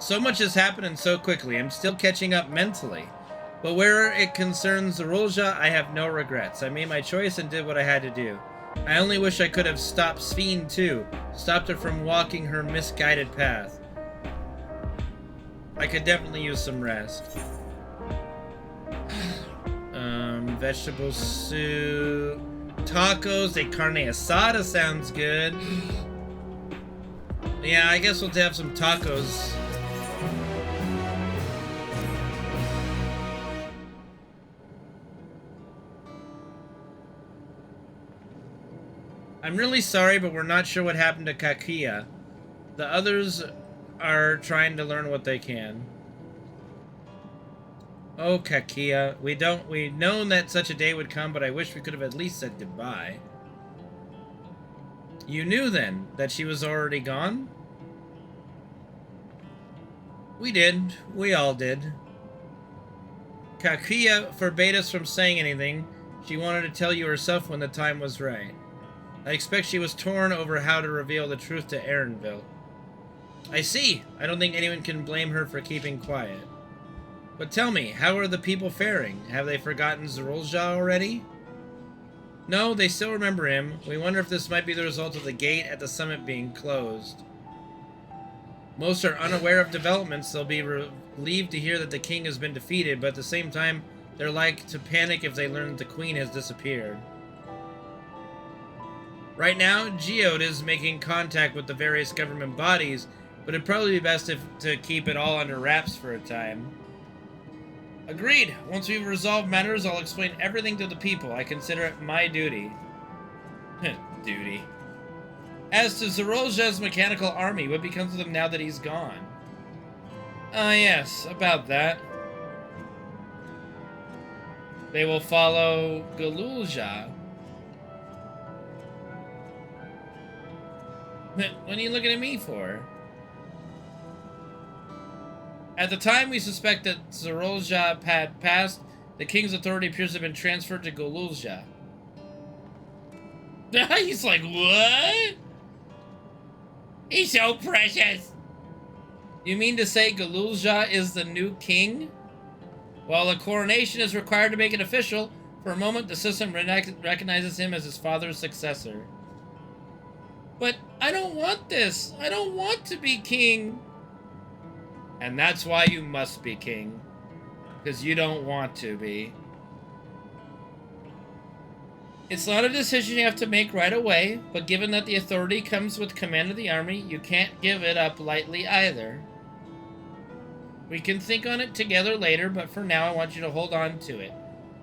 So much has happened so quickly, I'm still catching up mentally. But where it concerns Zorolja, I have no regrets. I made my choice and did what I had to do. I only wish I could have stopped Sphene too, stopped her from walking her misguided path. I could definitely use some rest. Vegetable soup, tacos, a carne asada sounds good. Yeah, I guess we'll have some tacos. I'm really sorry, but we're not sure what happened to Kakia. The others are trying to learn what they can. Oh, Kakia, we'd known that such a day would come, but I wish we could have at least said goodbye. You knew then that she was already gone? We did. We all did. Kakia forbade us from saying anything. She wanted to tell you herself when the time was right. I expect she was torn over how to reveal the truth to Erenville. I see. I don't think anyone can blame her for keeping quiet. But tell me, how are the people faring? Have they forgotten Zorolja already? No, they still remember him. We wonder if this might be the result of the gate at the summit being closed. Most are unaware of developments. They'll be relieved to hear that the king has been defeated, but at the same time, they're like to panic if they learn that the queen has disappeared. Right now, Geode is making contact with the various government bodies, but it'd probably be best to keep it all under wraps for a time. Agreed. Once we've resolved matters, I'll explain everything to the people. I consider it my duty. Duty. As to Zorolja's mechanical army, what becomes of them now that he's gone? Yes, about that. They will follow Galulja. What are you looking at me for? At the time we suspect that Zorolja had passed, the king's authority appears to have been transferred to Galulja. He's like, what? He's so precious. You mean to say Galulja is the new king? While a coronation is required to make it official, for a moment the system recognizes him as his father's successor. But I don't want this. I don't want to be king. And that's why you must be king. Because you don't want to be. It's not a decision you have to make right away, but given that the authority comes with command of the army, you can't give it up lightly either. We can think on it together later, but for now I want you to hold on to it.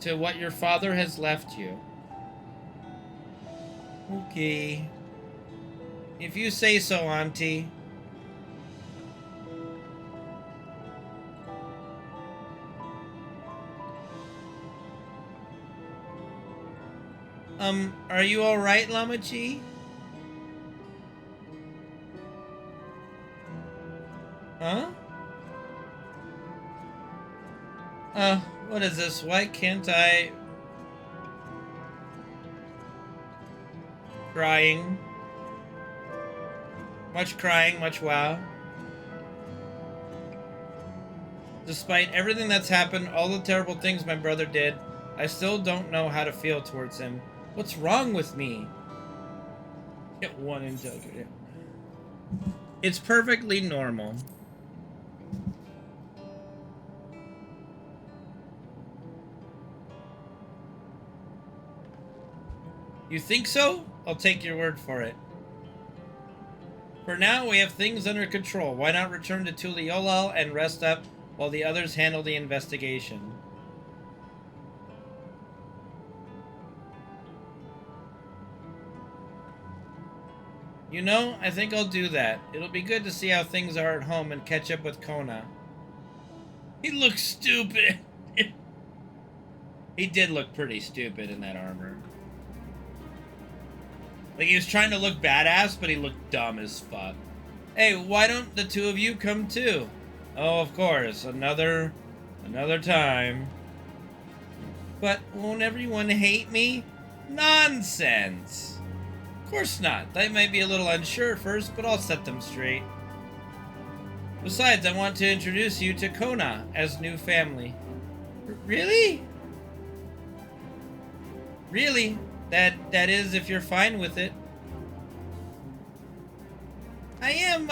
To what your father has left you. Okay. If you say so, Auntie. Are you alright, Lamachi? Huh? What is this? Why can't I... Crying. Much crying, much wow. Despite everything that's happened, all the terrible things my brother did, I still don't know how to feel towards him. What's wrong with me? Get one integrity. It's perfectly normal. You think so? I'll take your word for it. For now, we have things under control. Why not return to Tuliolal and rest up while the others handle the investigation? You know, I think I'll do that. It'll be good to see how things are at home and catch up with Kona. He looks stupid. He did look pretty stupid in that armor. Like, he was trying to look badass, but he looked dumb as fuck. Hey, why don't the two of you come too? Oh, of course. Another time. But won't everyone hate me? Nonsense. Of course not. They might be a little unsure at first, but I'll set them straight. Besides, I want to introduce you to Kona as new family. Really? Really? That is, if you're fine with it. I am.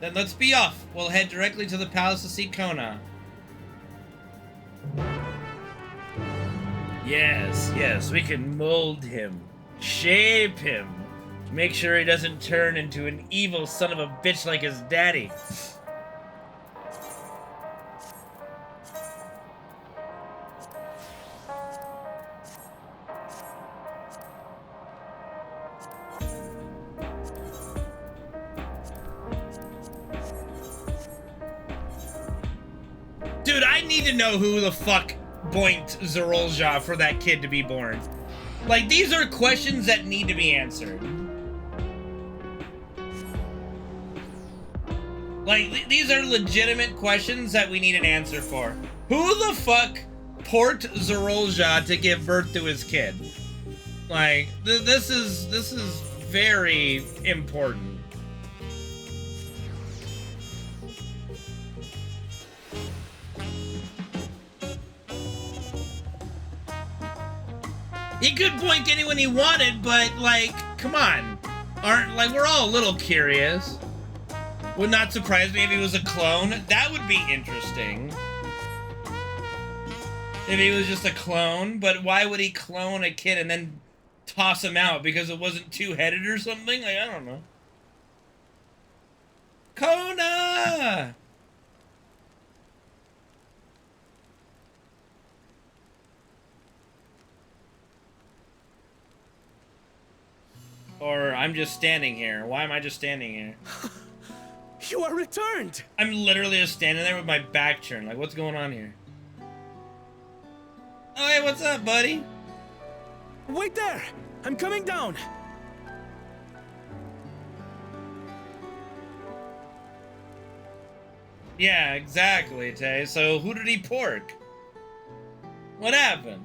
Then let's be off. We'll head directly to the palace to see Kona. Yes, we can mold him, shape him, make sure he doesn't turn into an evil son of a bitch like his daddy. Dude, I need to know who the fuck boinked Zorolja for that kid to be born. Like, these are questions that need to be answered. Like, these are legitimate questions that we need an answer for. Who the fuck port Zorolja to give birth to his kid? Like, this is very important. He could boink anyone he wanted, but, like, come on. We're all a little curious. Would not surprise me if he was a clone. That would be interesting. If he was just a clone, but why would he clone a kid and then toss him out? Because it wasn't two-headed or something? Like, I don't know. Kona! Or I'm just standing here. Why am I just standing here? You are returned! I'm literally just standing there with my back turned. Like, what's going on here? Oh, hey, what's up, buddy? Wait there! I'm coming down! Yeah, exactly, Tay. So, who did he pork? What happened?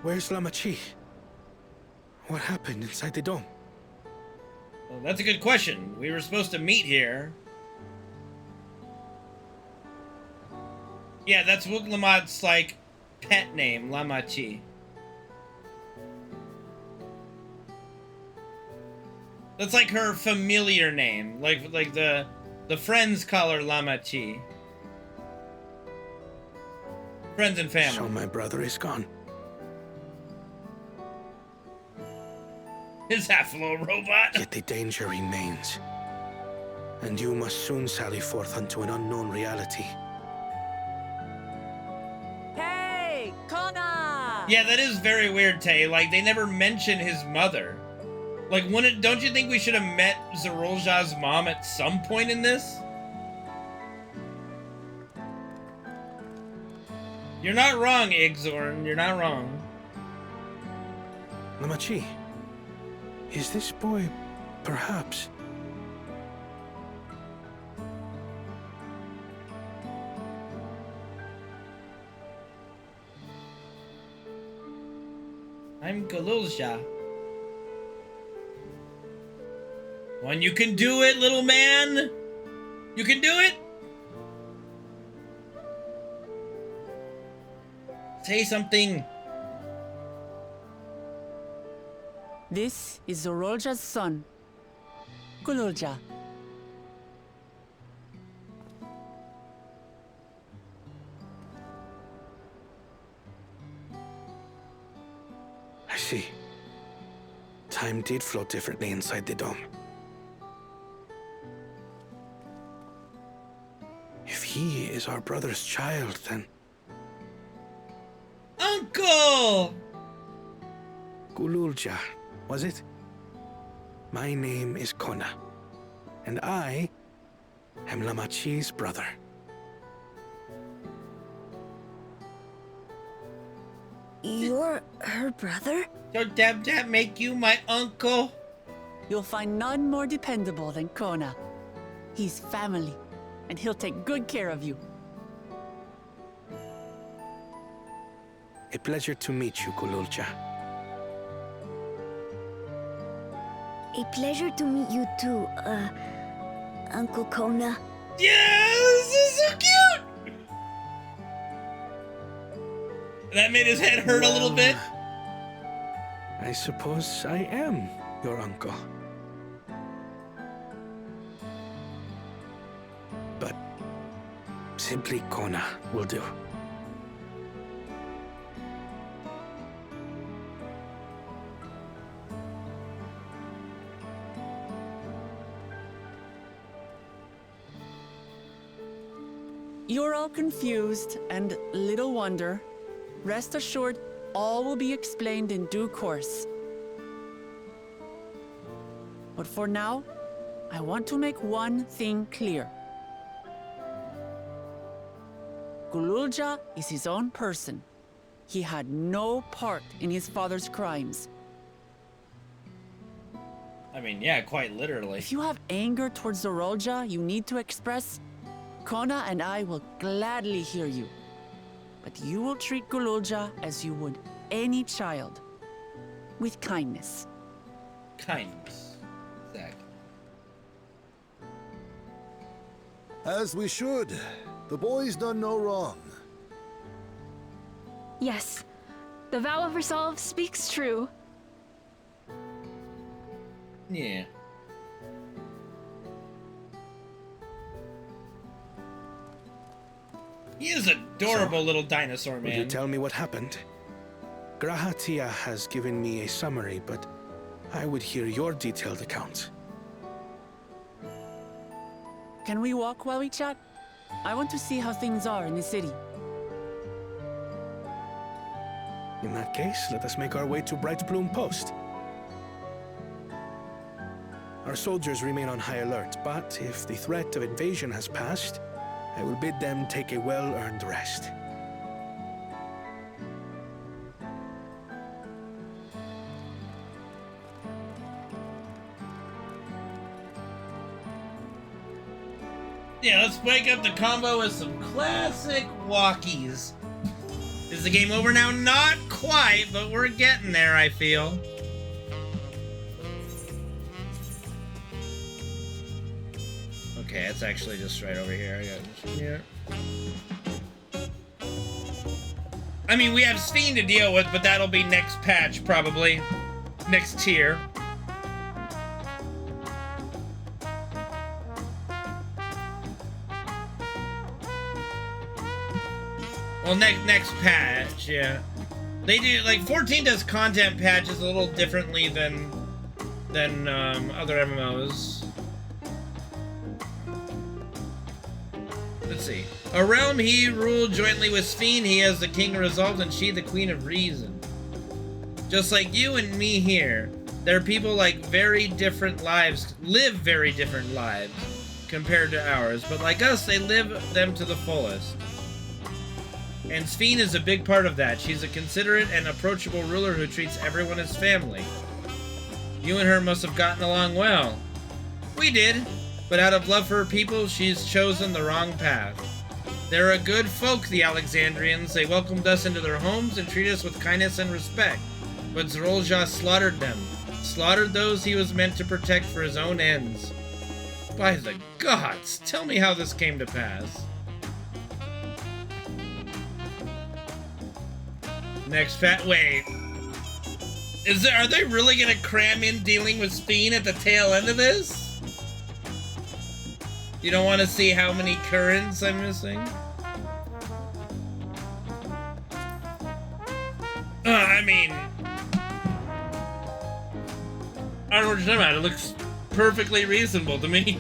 Where's Lamachi? What happened inside the dome? Well, that's a good question. We were supposed to meet here. Yeah, that's Wuglamat's, like, pet name, Lamachi. That's like her familiar name. Like the friends call her Lamachi. Friends and family. So my brother is gone. Is that little robot? Yet the danger remains. And you must soon sally forth unto an unknown reality. Hey, Kona! Yeah, that is very weird, Tay. Like, they never mention his mother. Like, don't you think we should have met Zorolja's mom at some point in this? You're not wrong, Igzorn. You're not wrong. Lamachi, is this boy, perhaps? I'm Galulja. When you can do it, little man! You can do it! Say something. This is Zorolja's son, Gululja. I see. Time did flow differently inside the dome. If he is our brother's child, then... Uncle! Gululja, was it? My name is Kona, and I am Lamachi's brother. You're her brother? Don't Dab make you my uncle? You'll find none more dependable than Kona. He's family, and he'll take good care of you. A pleasure to meet you, Kululja. A pleasure to meet you too, Uncle Kona. Yeah, this is so cute! That made his head hurt a little bit. I suppose I am your uncle. But simply Kona will do. You're all confused, and little wonder. Rest assured, all will be explained in due course. But for now, I want to make one thing clear. Kululja is his own person. He had no part in his father's crimes. I mean, yeah, quite literally. If you have anger towards Zorolja you need to express, Kona and I will gladly hear you. But you will treat Kululja as you would any child, with kindness. Kindness. Exactly. As we should. The boy's done no wrong. Yes, the vow of resolve speaks true. Yeah. He is an adorable little dinosaur, Will you man. tell me what happened? Grahatia has given me a summary, but I would hear your detailed account. Can we walk while we chat? I want to see how things are in the city. In that case, let us make our way to Bright Bloom Post. Our soldiers remain on high alert, but if the threat of invasion has passed, I will bid them take a well-earned rest. Yeah, let's break up the combo with some classic walkies. Is the game over now? Not quite, but we're getting there, I feel. Okay, it's actually just right over here. I got this here. I mean, we have Steen to deal with, but that'll be next patch, probably. Next tier. Well, next patch, yeah. They do, like, 14 does content patches a little differently than other MMOs. Let's see. A realm he ruled jointly with Sphene, he as the king of resolve and she the queen of reason. Just like you and me here, there are people like very different lives, live very different lives compared to ours, but like us, they live them to the fullest. And Sphene is a big part of that. She's a considerate and approachable ruler who treats everyone as family. You and her must have gotten along well. We did, but out of love for her people, she's chosen the wrong path. They're a good folk, the Alexandrians. They welcomed us into their homes and treated us with kindness and respect. But Zorolja slaughtered them. Slaughtered those he was meant to protect for his own ends. By the gods, tell me how this came to pass. Next wait. Are they really gonna cram in dealing with Sphene at the tail end of this? You don't want to see how many currents I'm missing? I mean, I don't know what you're talking about. It looks perfectly reasonable to me.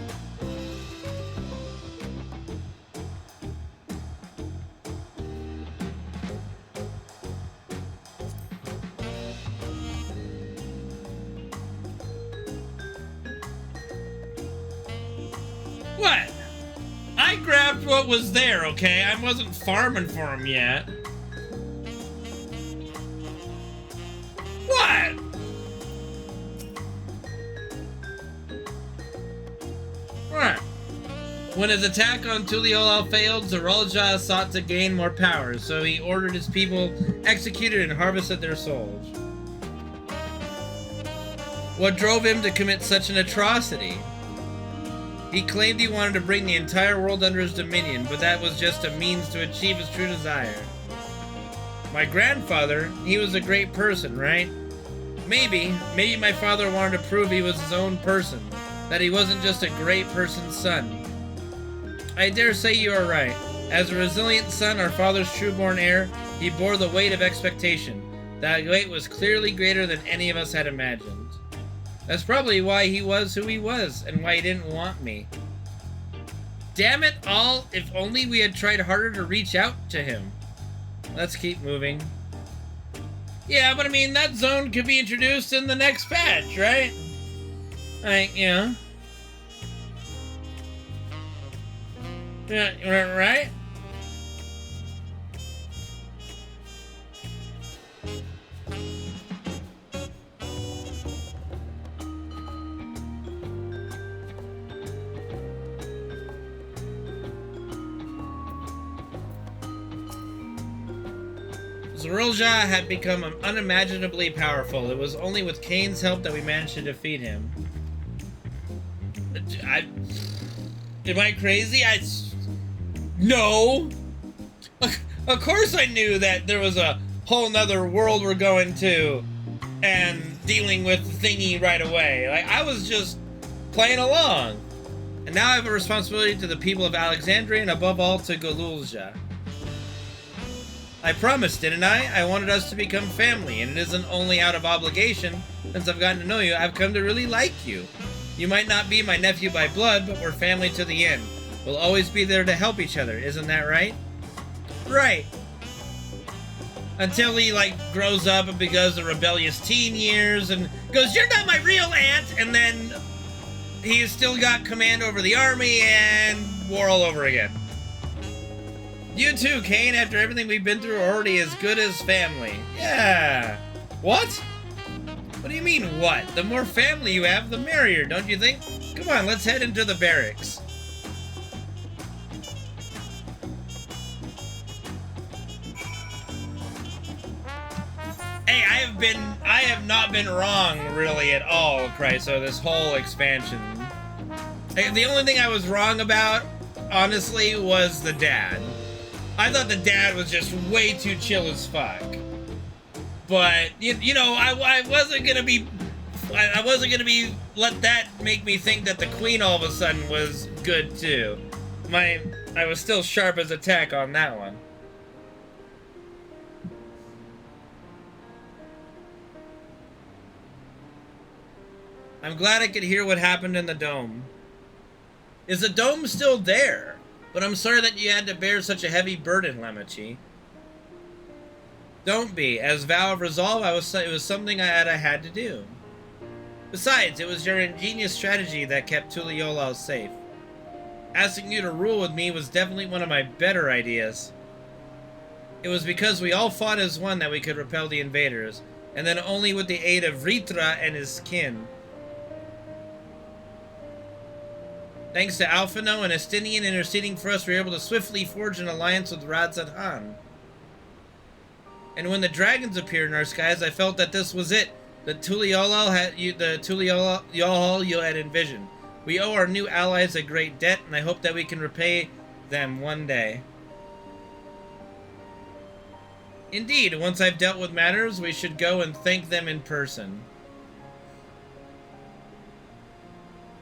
What? I grabbed what was there, okay? I wasn't farming for him yet. What? What? When his attack on Tuliyollal failed, Zorolja sought to gain more power, so he ordered his people executed and harvested their souls. What drove him to commit such an atrocity? He claimed he wanted to bring the entire world under his dominion, but that was just a means to achieve his true desire. My grandfather, he was a great person, right? Maybe my father wanted to prove he was his own person, that he wasn't just a great person's son. I dare say you are right. As a resilient son, our father's true-born heir, he bore the weight of expectation. That weight was clearly greater than any of us had imagined. That's probably why he was who he was, and why he didn't want me. Damn it all, if only we had tried harder to reach out to him. Let's keep moving. Yeah, but I mean, that zone could be introduced in the next patch, right? Like, you know. Yeah, right? Zorolja had become unimaginably powerful. It was only with Kane's help that we managed to defeat him. Am I crazy? No! Of course I knew that there was a whole nother world we're going to and dealing with the thingy right away. Like, I was just playing along. And now I have a responsibility to the people of Alexandria and above all to Golulja. I promised, didn't I? I wanted us to become family, and it isn't only out of obligation. Since I've gotten to know you, I've come to really like you. You might not be my nephew by blood, but we're family to the end. We'll always be there to help each other, isn't that right? Right. Until he, like, grows up and becomes the rebellious teen years and goes, "You're not my real aunt," and then he's still got command over the army and war all over again. You too, Kane, after everything we've been through, are already as good as family. Yeah. What? What do you mean, what? The more family you have, the merrier, don't you think? Come on, let's head into the barracks. Hey, I have not been wrong, really, at all, Chryso, this whole expansion. The only thing I was wrong about, honestly, was the dad. I thought the dad was just way too chill as fuck. But, you know, I wasn't gonna be let that make me think that the queen all of a sudden was good too. I was still sharp as a tack on that one. I'm glad I could hear what happened in the dome. Is the dome still there? But I'm sorry that you had to bear such a heavy burden, Lamachi. Don't be. As vow of resolve, it was something I had to do. Besides, it was your ingenious strategy that kept Tuliyollal safe. Asking you to rule with me was definitely one of my better ideas. It was because we all fought as one that we could repel the invaders, and then only with the aid of Ritra and his kin. Thanks to Alphino and Estinian interceding for us, we were able to swiftly forge an alliance with Radzat Han. And when the dragons appeared in our skies, I felt that this was it. The Tuliyollal you had envisioned. We owe our new allies a great debt, and I hope that we can repay them one day. Indeed, once I've dealt with matters, we should go and thank them in person.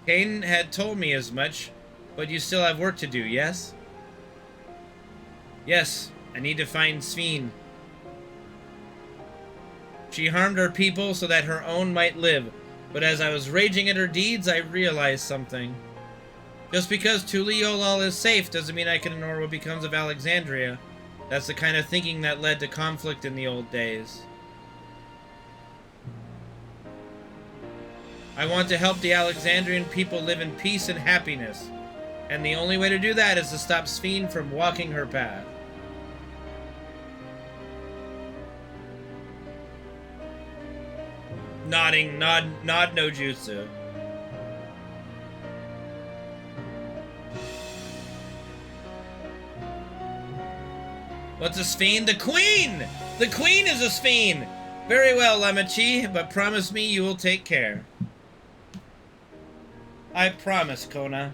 Kane had told me as much, but you still have work to do, yes? Yes, I need to find Sveen. She harmed our people so that her own might live, but as I was raging at her deeds, I realized something. Just because Tuliyollal is safe doesn't mean I can ignore what becomes of Alexandria. That's the kind of thinking that led to conflict in the old days. I want to help the Alexandrian people live in peace and happiness, and the only way to do that is to stop Sveen from walking her path. Nodding, nod no jutsu. What's a Sphene? The Queen! The Queen is a Sphene! Very well, Lamachi, but promise me you will take care. I promise, Kona.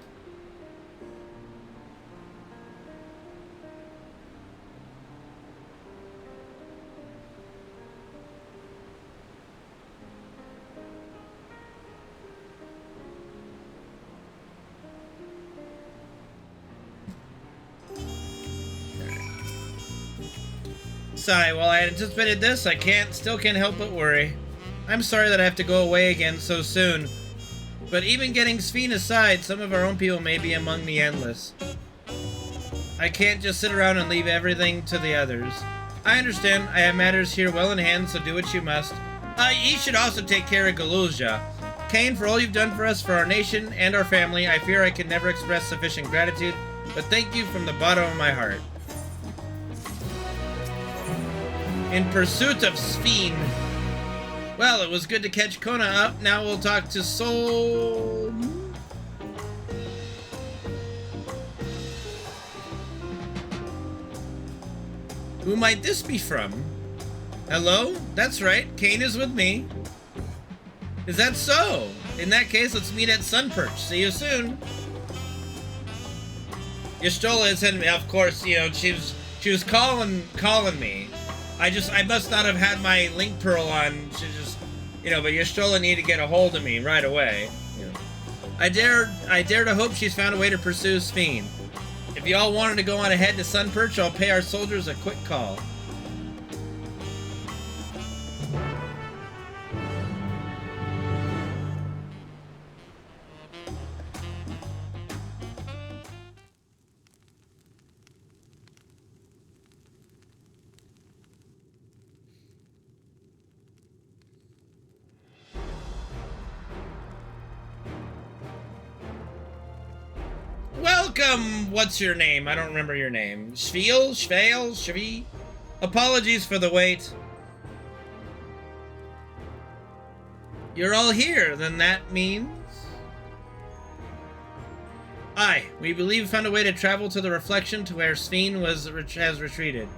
Sigh, while I anticipated this, I still can't help but worry. I'm sorry that I have to go away again so soon. But even getting Sphene aside, some of our own people may be among the endless. I can't just sit around and leave everything to the others. I understand, I have matters here well in hand, so do what you must. You should also take care of Galulja. Kane, for all you've done for us, for our nation, and our family, I fear I can never express sufficient gratitude, but thank you from the bottom of my heart. In pursuit of Sphene. Well, it was good to catch Kona up. Now we'll talk to Sol. Who might this be from? Hello? That's right. Kane is with me. Is that so? In that case, let's meet at Sunperch. See you soon. Y'shtola is hitting me. Of course, you know, she was calling me. I must not have had my link pearl on. She just, you know, but Y'shtola needed to get a hold of me right away. You know. I dare to hope she's found a way to pursue Sphene. If y'all wanted to go on ahead to Sunperch, I'll pay our soldiers a quick call. Welcome! What's your name? I don't remember your name. Shvi? Apologies for the wait. You're all here, then that means... Aye, we believe we found a way to travel to the reflection to where Sphene has retreated.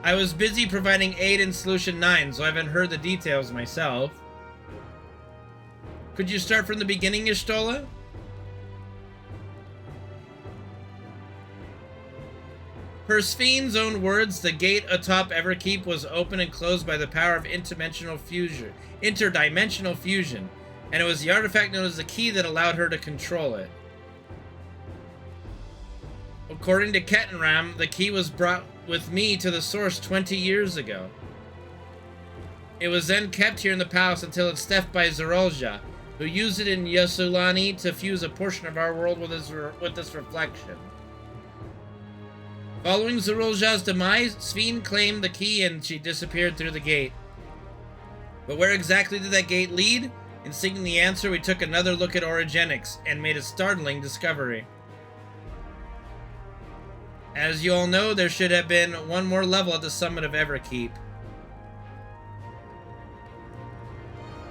I was busy providing aid in Solution 9, so I haven't heard the details myself. Could you start from the beginning, Y'shtola? Per Sphene's own words, the gate atop Everkeep was opened and closed by the power of interdimensional fusion, and it was the artifact known as the key that allowed her to control it. According to Kettenram, the key was brought with me to the source 20 years ago. It was then kept here in the palace until it's theft by Zorolja, who used it in Yosulani to fuse a portion of our world with this reflection. Following Zorolja's demise, Sphene claimed the key and she disappeared through the gate. But where exactly did that gate lead? In seeking the answer, we took another look at Orogenics and made a startling discovery. As you all know, there should have been one more level at the summit of Everkeep.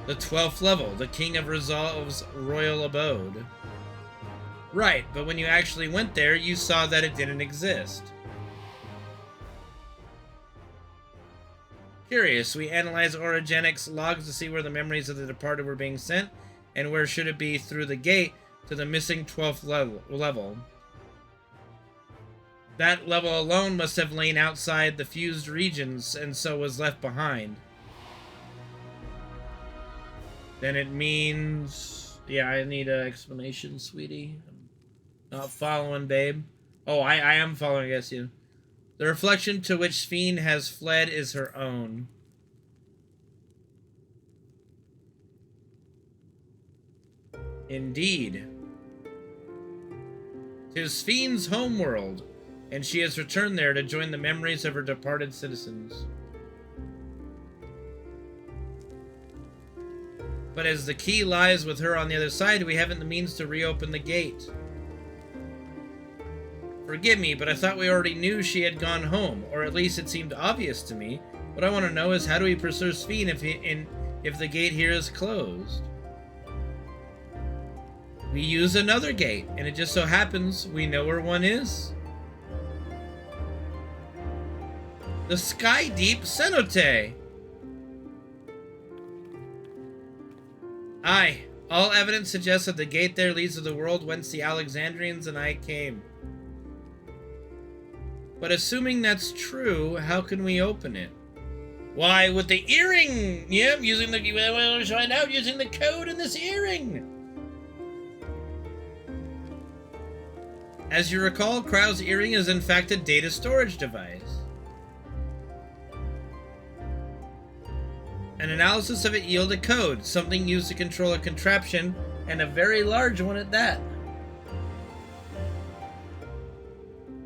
The 12th level, the King of Resolve's royal abode. Right, but when you actually went there, you saw that it didn't exist. Curious, we analyzed Orogenics logs to see where the memories of the departed were being sent, and where should it be through the gate to the missing 12th level. That level alone must have lain outside the fused regions, and so was left behind. Then it means... Yeah, I need an explanation, sweetie. I'm not following, babe. Oh, I am following, I guess, you. The reflection to which Sphene has fled is her own. Indeed. 'Tis Sphene's homeworld, and she has returned there to join the memories of her departed citizens. But as the key lies with her on the other side, we haven't the means to reopen the gate. Forgive me, but I thought we already knew she had gone home, or at least it seemed obvious to me. What I want to know is how do we pursue Sphene if the gate here is closed? we use another gate, and it just so happens we know where one is. The Sky Deep Cenote. Aye, all evidence suggests that the gate there leads to the world whence the Alexandrians and I came. But assuming that's true, how can we open it? Why, with the earring! Yep, using the... We'll find out using the code in this earring! As you recall, Krau's earring is in fact a data storage device. An analysis of it yielded code, something used to control a contraption, and a very large one at that.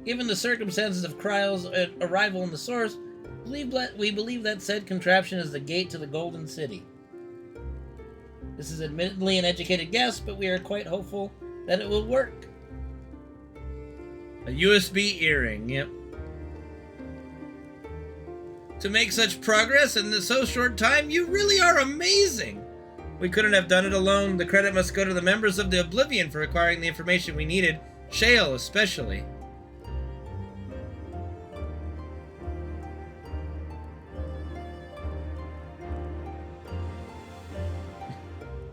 Given the circumstances of Krau's arrival in the source, we believe that said contraption is the gate to the Golden City. This is admittedly an educated guess, but we are quite hopeful that it will work. A USB earring, yep. To make such progress in so short time, you really are amazing! We couldn't have done it alone. The credit must go to the members of the Oblivion for acquiring the information we needed. Shale, especially.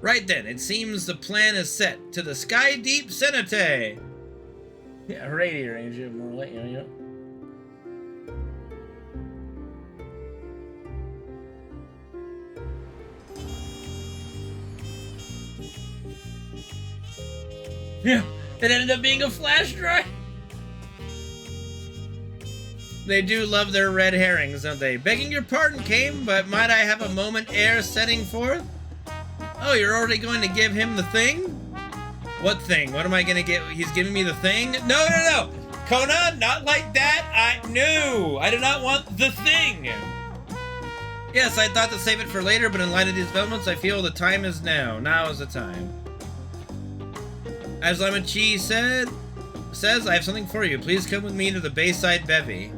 Right then, it seems the plan is set. To the Sky Deep Cenote! Yeah, radio range, more like, you know. Yeah, it ended up being a flash drive. They do love their red herrings, don't they? Begging your pardon, Kame, but might I have a moment ere setting forth? Oh, you're already going to give him the thing? What thing? What am I gonna get? He's giving me the thing? No! Kona, not like that! No! I do not want the thing! Yes, I thought to save it for later, but in light of these developments, I feel the time is now. Now is the time. As Lamachi says, I have something for you. Please come with me to the Bayside Bevy.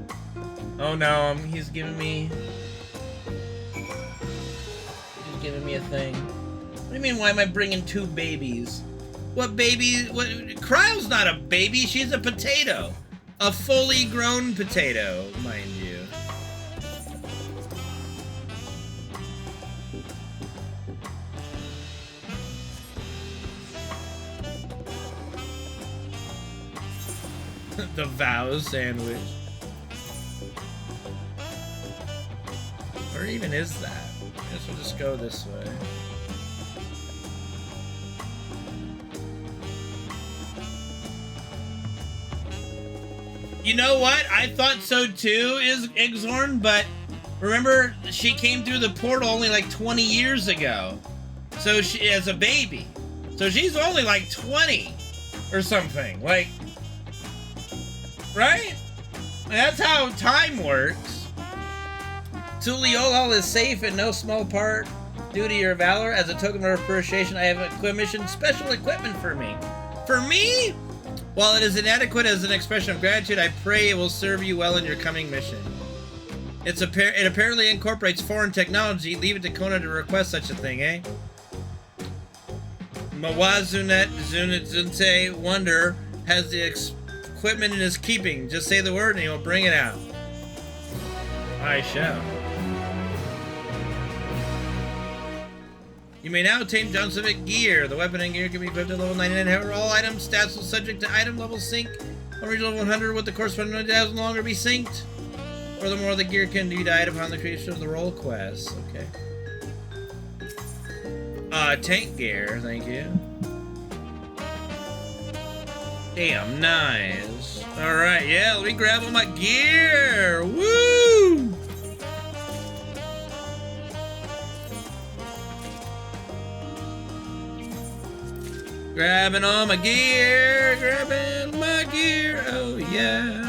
Oh no, he's giving me a thing. What do you mean, why am I bringing two babies? What baby? What? Cryo's not a baby, she's a potato. A fully grown potato, mind you. The Vow sandwich. Where even is that? I guess we'll just go this way. You know what? I thought so too, is Igzorn, but remember, she came through the portal only like 20 years ago. So she, as a baby. So she's only like 20 or something. Like, right? That's how time works. Tuliolal is safe in no small part due to your valor. As a token of appreciation, I have commissioned special equipment for me. For me? While it is inadequate as an expression of gratitude, I pray it will serve you well in your coming mission. It apparently incorporates foreign technology. Leave it to Kona to request such a thing, eh? Mawazunet Zunite Wonder has the equipment in his keeping. Just say the word and he will bring it out. I shall. You may now obtain Johnsovic gear. The weapon and gear can be equipped at level 99. However, all item stats will subject to item level sync. On region level 100 with the corresponding items no longer be synced. Furthermore, the gear can be died upon the creation of the role quest. Okay. Tank gear, thank you. Damn, nice. Alright, yeah, let me grab all my gear. Woo! Grabbing all my gear, grabbing my gear, oh yeah.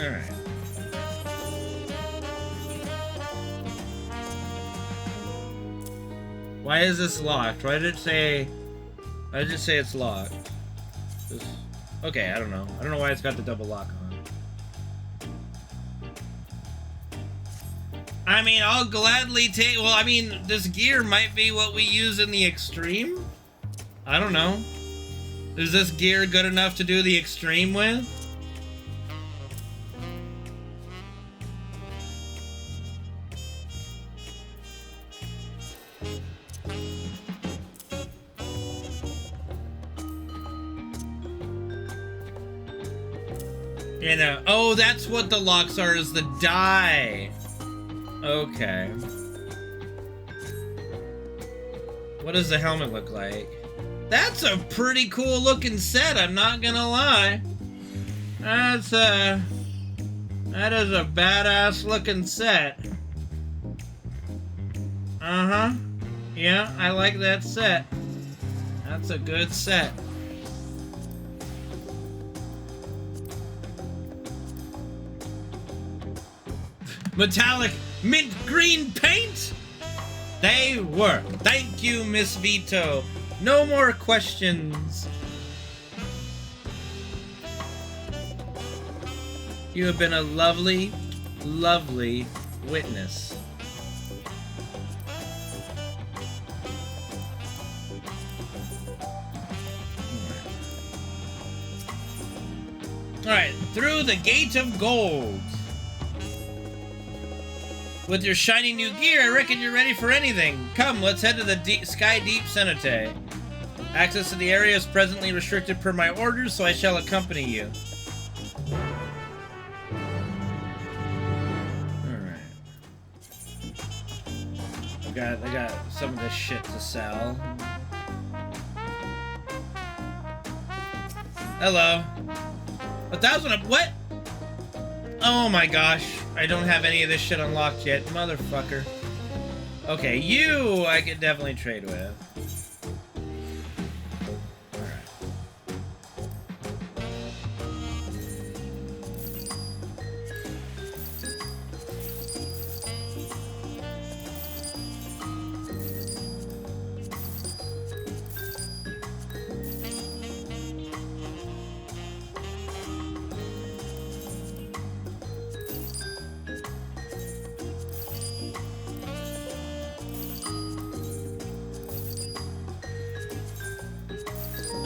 Alright. Why is this locked? Why did it say it's locked? Okay, I don't know. I don't know why it's got the double lock on. I mean, I'll gladly take... Well, I mean, this gear might be what we use in the extreme? I don't know. Is this gear good enough to do the extreme with? You know, oh, that's what the locks are, is the die. Okay. What does the helmet look like? That's a pretty cool looking set, I'm not gonna lie. That is a badass looking set. Uh-huh. Yeah, I like that set. That's a good set. Metallic mint green paint? They were. Thank you, Miss Vito. No more questions. You have been a lovely, lovely witness. Alright, through the gate of gold. With your shiny new gear, I reckon you're ready for anything. Come, let's head to the Sky Deep Cenote. Access to the area is presently restricted per my orders, so I shall accompany you. Alright. I got some of this shit to sell. Hello. 1,000 of what? Oh my gosh. I don't have any of this shit unlocked yet, motherfucker. Okay, you I could definitely trade with.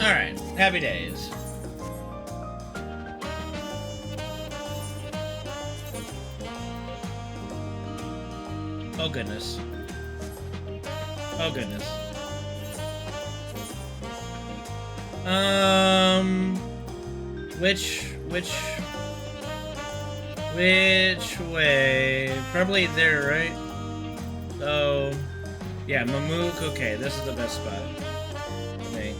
Alright, happy days. Oh goodness. Oh goodness. Which way? Probably there, right? So, yeah, Mamook. Okay, this is the best spot. Okay.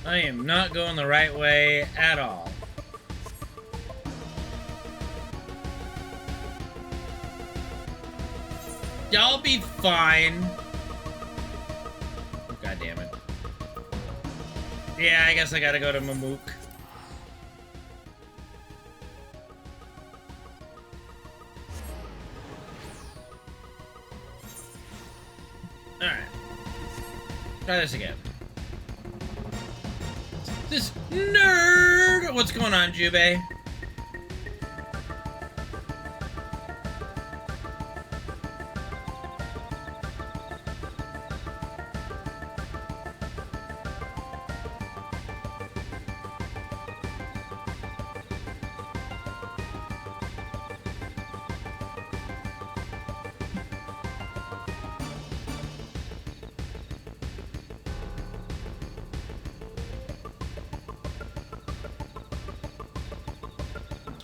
I am not going the right way at all. Y'all be fine. God damn it. Yeah, I guess I gotta go to Mamook. Alright. Try this again. This nerd! What's going on, Jubei?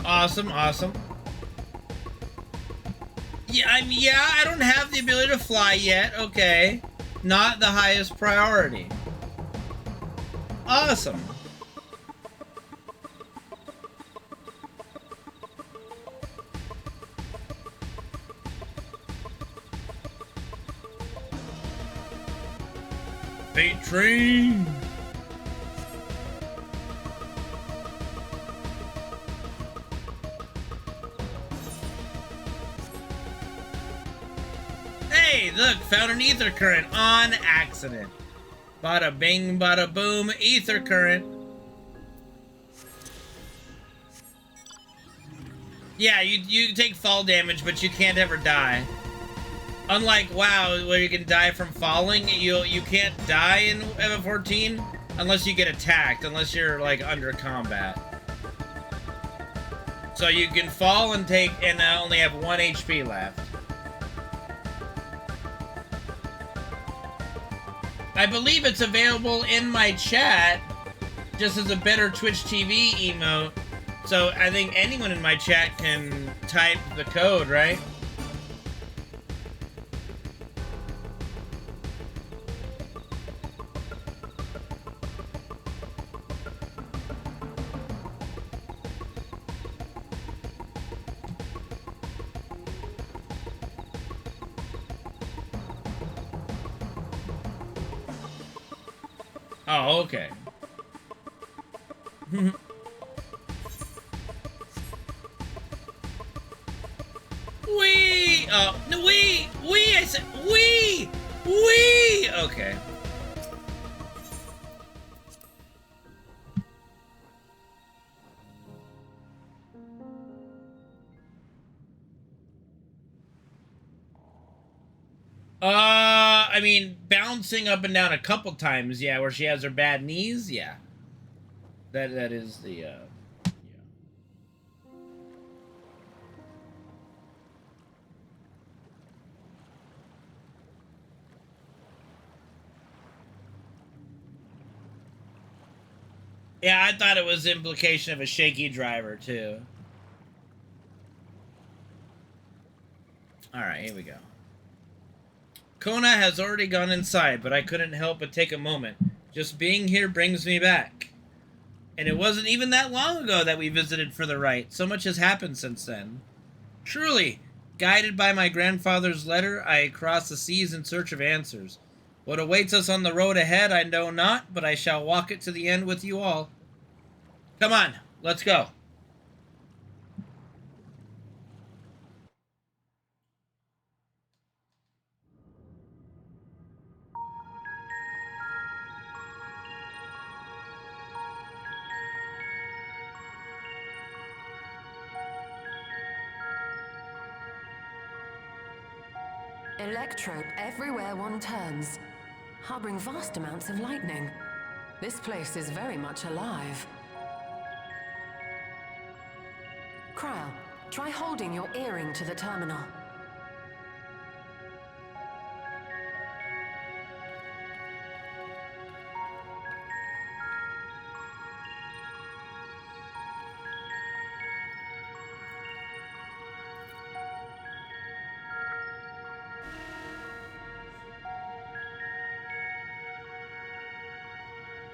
Awesome, awesome. Yeah, I don't have the ability to fly yet. Okay. Not the highest priority. Awesome. Fate train. Hey, look, found an ether current on accident. Bada bing, bada boom, ether current. Yeah, you take fall damage, but you can't ever die. Unlike WoW, where you can die from falling, you can't die in FF14 unless you get attacked, unless you're like under combat. So you can fall and only have 1 HP left. I believe it's available in my chat, just as a better Twitch TV emote. So I think anyone in my chat can type the code, right? Oh, okay. Wee! Oh, no, wee! Wee! I said, wee! Wee! Okay. I mean, bouncing up and down a couple times, yeah, where she has her bad knees, yeah. That is the, yeah. Yeah, I thought it was implication of a shaky driver, too. Alright, here we go. Kona has already gone inside, but I couldn't help but take a moment. Just being here brings me back. And it wasn't even that long ago that we visited for the rite. So much has happened since then. Truly, guided by my grandfather's letter, I cross the seas in search of answers. What awaits us on the road ahead, I know not, but I shall walk it to the end with you all. Come on, let's go. Electrope everywhere one turns, harboring vast amounts of lightning. This place is very much alive. Krile, try holding your earring to the terminal.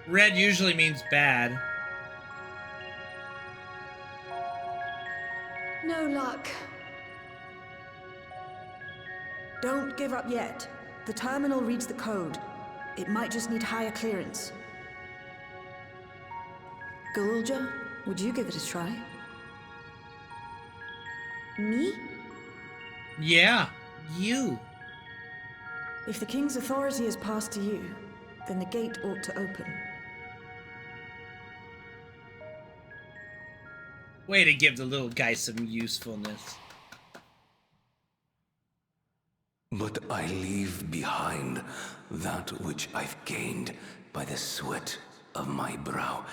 Red usually means bad. No luck. Don't give up yet. The terminal reads the code. It might just need higher clearance. Galulja, would you give it a try? Me? Yeah, you. If the king's authority is passed to you, then the gate ought to open. Way to give the little guy some usefulness. But I leave behind that which I've gained by the sweat of my brow.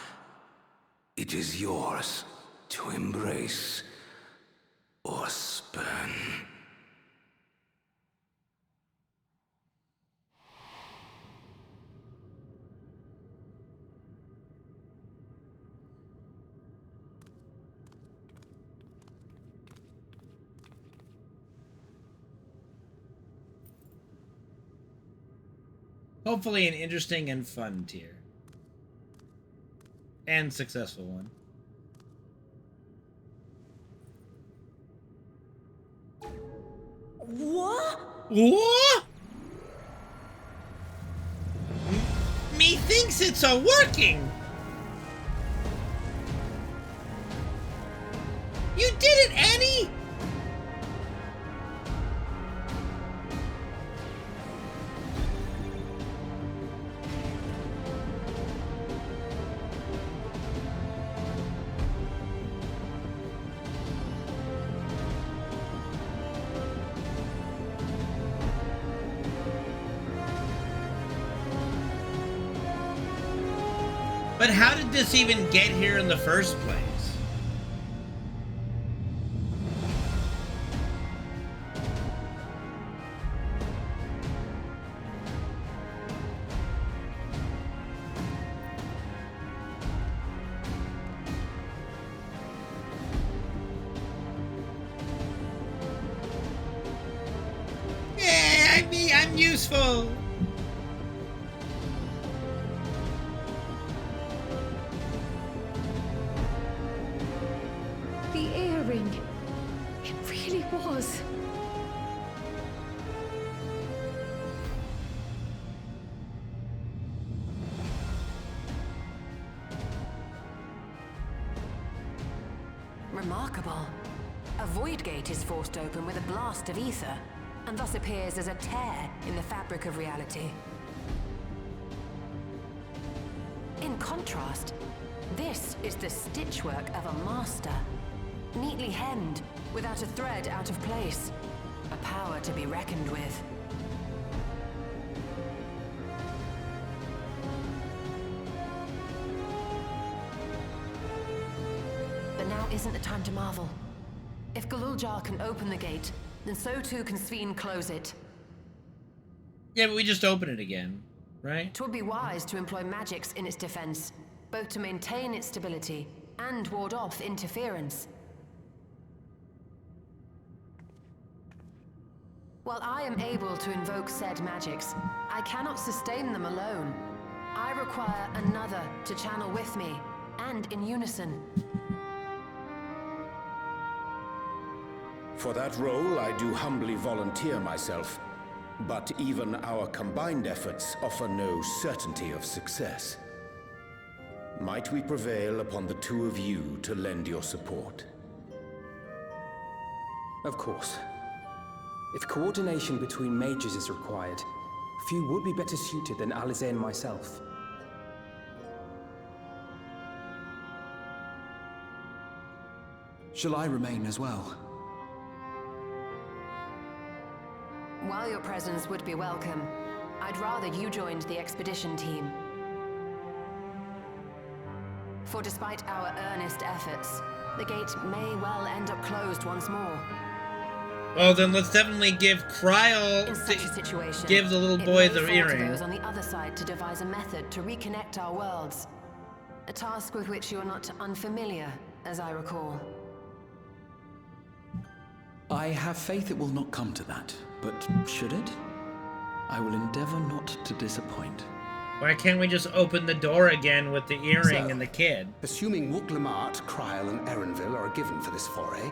It is yours to embrace or spurn. Hopefully an interesting and fun tier. And successful one. What? What? Methinks it's a working. You did it, Annie! But how did this even get here in the first place? Yeah, I'm useful. The earring. It really was. Remarkable. A void gate is forced open with a blast of ether, and thus appears as a tear in the fabric of reality. In contrast, this is the stitchwork of a master. Neatly hemmed, without a thread out of place. A power to be reckoned with. But now isn't the time to marvel. If Galuljar can open the gate, then so too can Sveen close it. Yeah, but we just open it again, right? It would be wise to employ magics in its defense, both to maintain its stability and ward off interference. While I am able to invoke said magics, I cannot sustain them alone. I require another to channel with me, and in unison. For that role, I do humbly volunteer myself. But even our combined efforts offer no certainty of success. Might we prevail upon the two of you to lend your support? Of course. If coordination between mages is required, few would be better suited than Alize and myself. Shall I remain as well? While your presence would be welcome, I'd rather you joined the expedition team. For despite our earnest efforts, the gate may well end up closed once more. Well, then let's definitely give Kryl, In such a situation, give the little boy it may the fall earring. to those on the other side to devise a method to reconnect our worlds. A task with which you are not unfamiliar, as I recall. I have faith it will not come to that, but should it? I will endeavor not to disappoint. Why can't we just open the door again with the earring and the kid? Assuming Wooklamart, Kryl, and Erenville are given for this foray,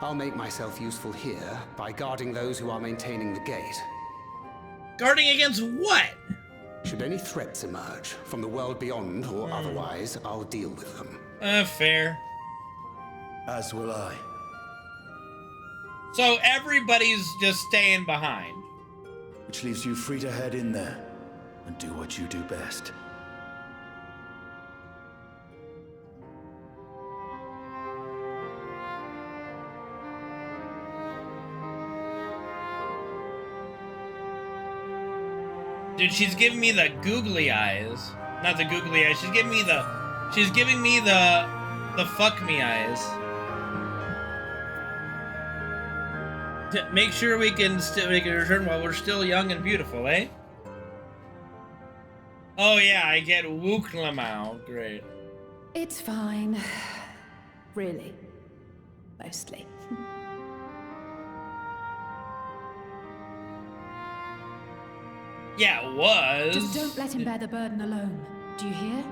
I'll make myself useful here by guarding those who are maintaining the gate. Guarding against what? Should any threats emerge, from the world beyond or otherwise, I'll deal with them. Fair. As will I. So everybody's just staying behind. Which leaves you free to head in there and do what you do best. Dude, she's giving me the googly eyes. Not the googly eyes. She's giving me the fuck me eyes. To make sure we can return while we're still young and beautiful, eh? Oh yeah, I get Wooklamau. Great. It's fine. Really. Mostly. Yeah, it was. Just don't let him bear the burden alone. Do you hear?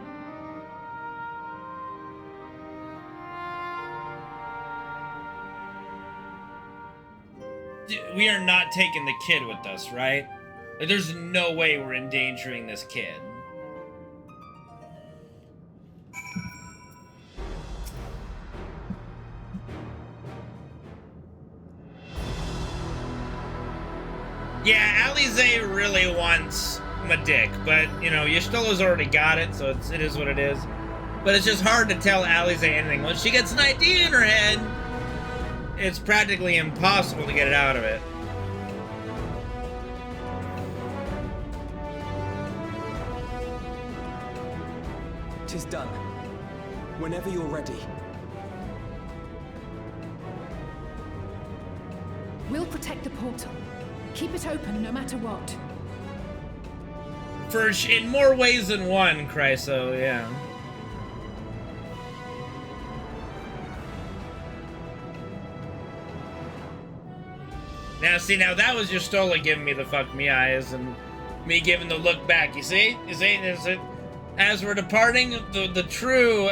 We are not taking the kid with us, right? Like, there's no way we're endangering this kid. Yeah, Alize really wants my dick, but, you know, Y'shtola's already got it, so it is what it is. But it's just hard to tell Alize anything. Once she gets an idea in her head, it's practically impossible to get it out of it. Tis done. Whenever you're ready. We'll protect the portal. Keep it open no matter what. In more ways than one, Chryso, yeah. Now, see, now that was Y'shtola giving me the fuck me eyes and me giving the look back. You see? Is it? As we're departing, the true,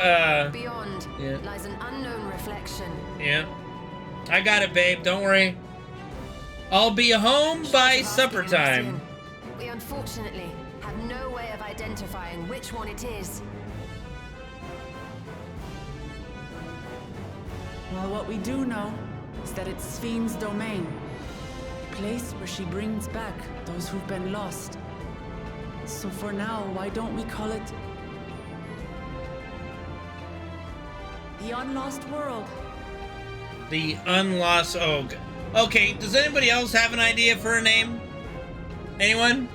Beyond lies an unknown reflection. Yeah. I got it, babe. Don't worry. I'll be home by supper time. We unfortunately have no way of identifying which one it is. Well, what we do know is that it's Fiend's domain. A place where she brings back those who've been lost. So for now, why don't we call it the Unlost World? The Unlost... Oh, okay, does anybody else have an idea for a name? Anyone?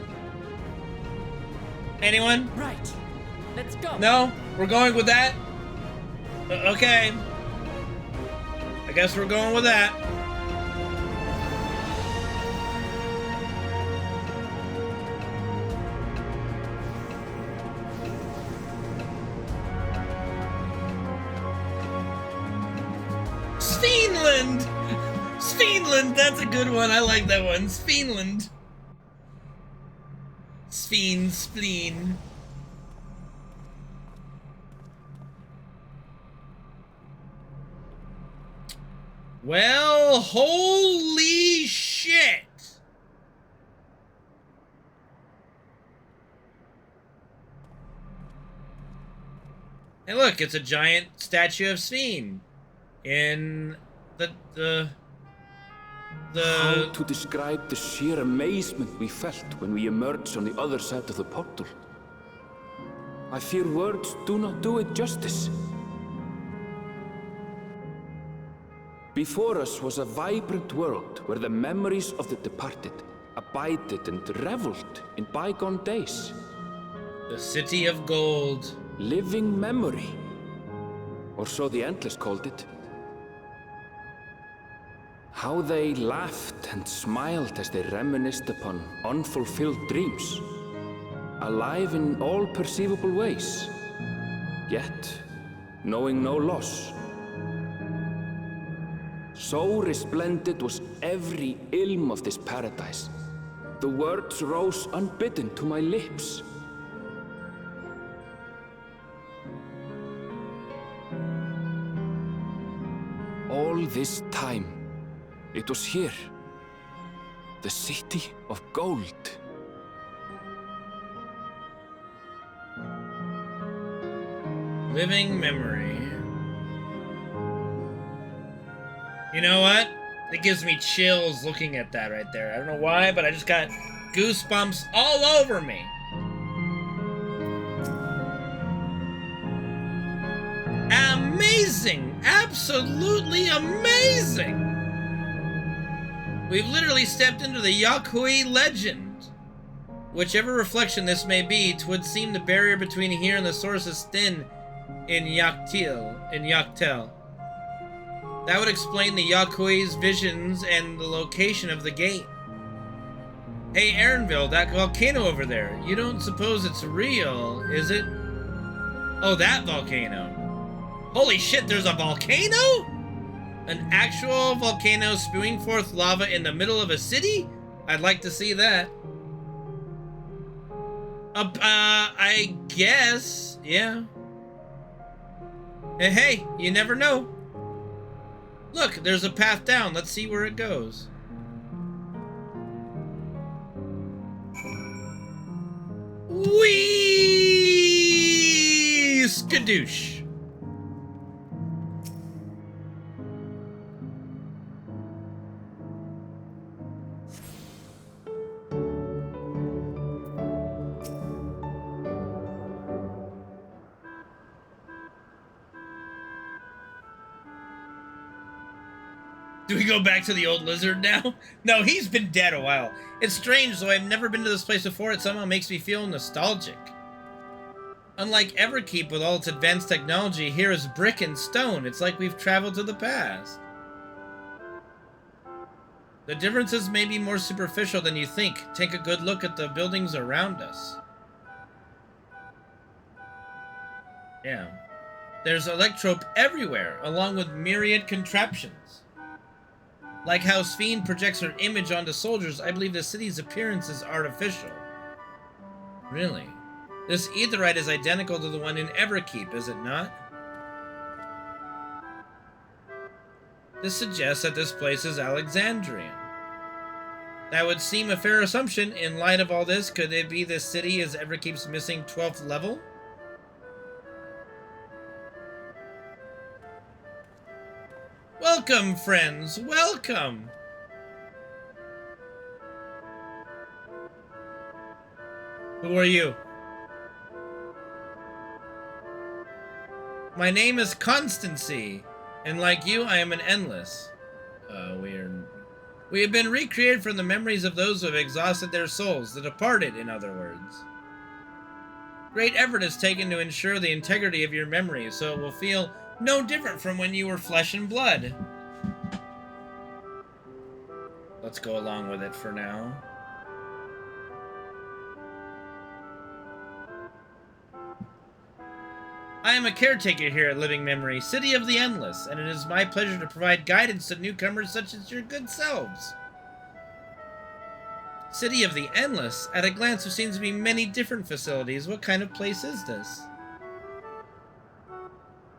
Anyone? Right. Let's go. No? We're going with that? Okay. I guess we're going with that. Spheenland! Spheenland, that's a good one. I like that one. Spheenland. Spleen. Well, holy shit. And look, it's a giant statue of Sphene in the How to describe the sheer amazement we felt when we emerged on the other side of the portal? I fear words do not do it justice. Before us was a vibrant world where the memories of the departed abided and reveled in bygone days. The City of Gold. Living memory, or so the Endless called it. How they laughed and smiled as they reminisced upon unfulfilled dreams, alive in all perceivable ways, yet knowing no loss. So resplendent was every ilm of this paradise. The words rose unbidden to my lips. All this time, it was here, the City of Gold. Living memory. You know what? It gives me chills looking at that right there. I don't know why, but I just got goosebumps all over me. Amazing! Absolutely amazing! We've literally stepped into the Yakui legend. Whichever reflection this may be, 'twould seem the barrier between here and the source is thin in Yaktel. That would explain the Yakui's visions and the location of the gate. Hey, Aaronville, that volcano over there. You don't suppose it's real, is it? Oh, that volcano. Holy shit, there's a volcano? An actual volcano spewing forth lava in the middle of a city? I'd like to see that. I guess, yeah. And hey, you never know. Look, there's a path down. Let's see where it goes. Whee! Skadoosh. Do we go back to the old lizard now? No, he's been dead a while. It's strange, though I've never been to this place before, it somehow makes me feel nostalgic. Unlike Everkeep with all its advanced technology, here is brick and stone. It's like we've traveled to the past. The differences may be more superficial than you think. Take a good look at the buildings around us. Yeah. There's electrope everywhere, along with myriad contraptions. Like how Sphene projects her image onto soldiers, I believe the city's appearance is artificial. Really? This aetheryte is identical to the one in Everkeep, is it not? This suggests that this place is Alexandrian. That would seem a fair assumption. In light of all this, could it be this city is Everkeep's missing 12th level? Welcome, friends! Welcome! Who are you? My name is Constancy, and like you, I am an endless. We have been recreated from the memories of those who have exhausted their souls, the departed, in other words. Great effort is taken to ensure the integrity of your memory, so it will feel no different from when you were flesh and blood. Let's go along with it for now. I am a caretaker here at Living Memory, City of the Endless, and it is my pleasure to provide guidance to newcomers such as your good selves. City of the Endless? At a glance, there seems to be many different facilities. What kind of place is this?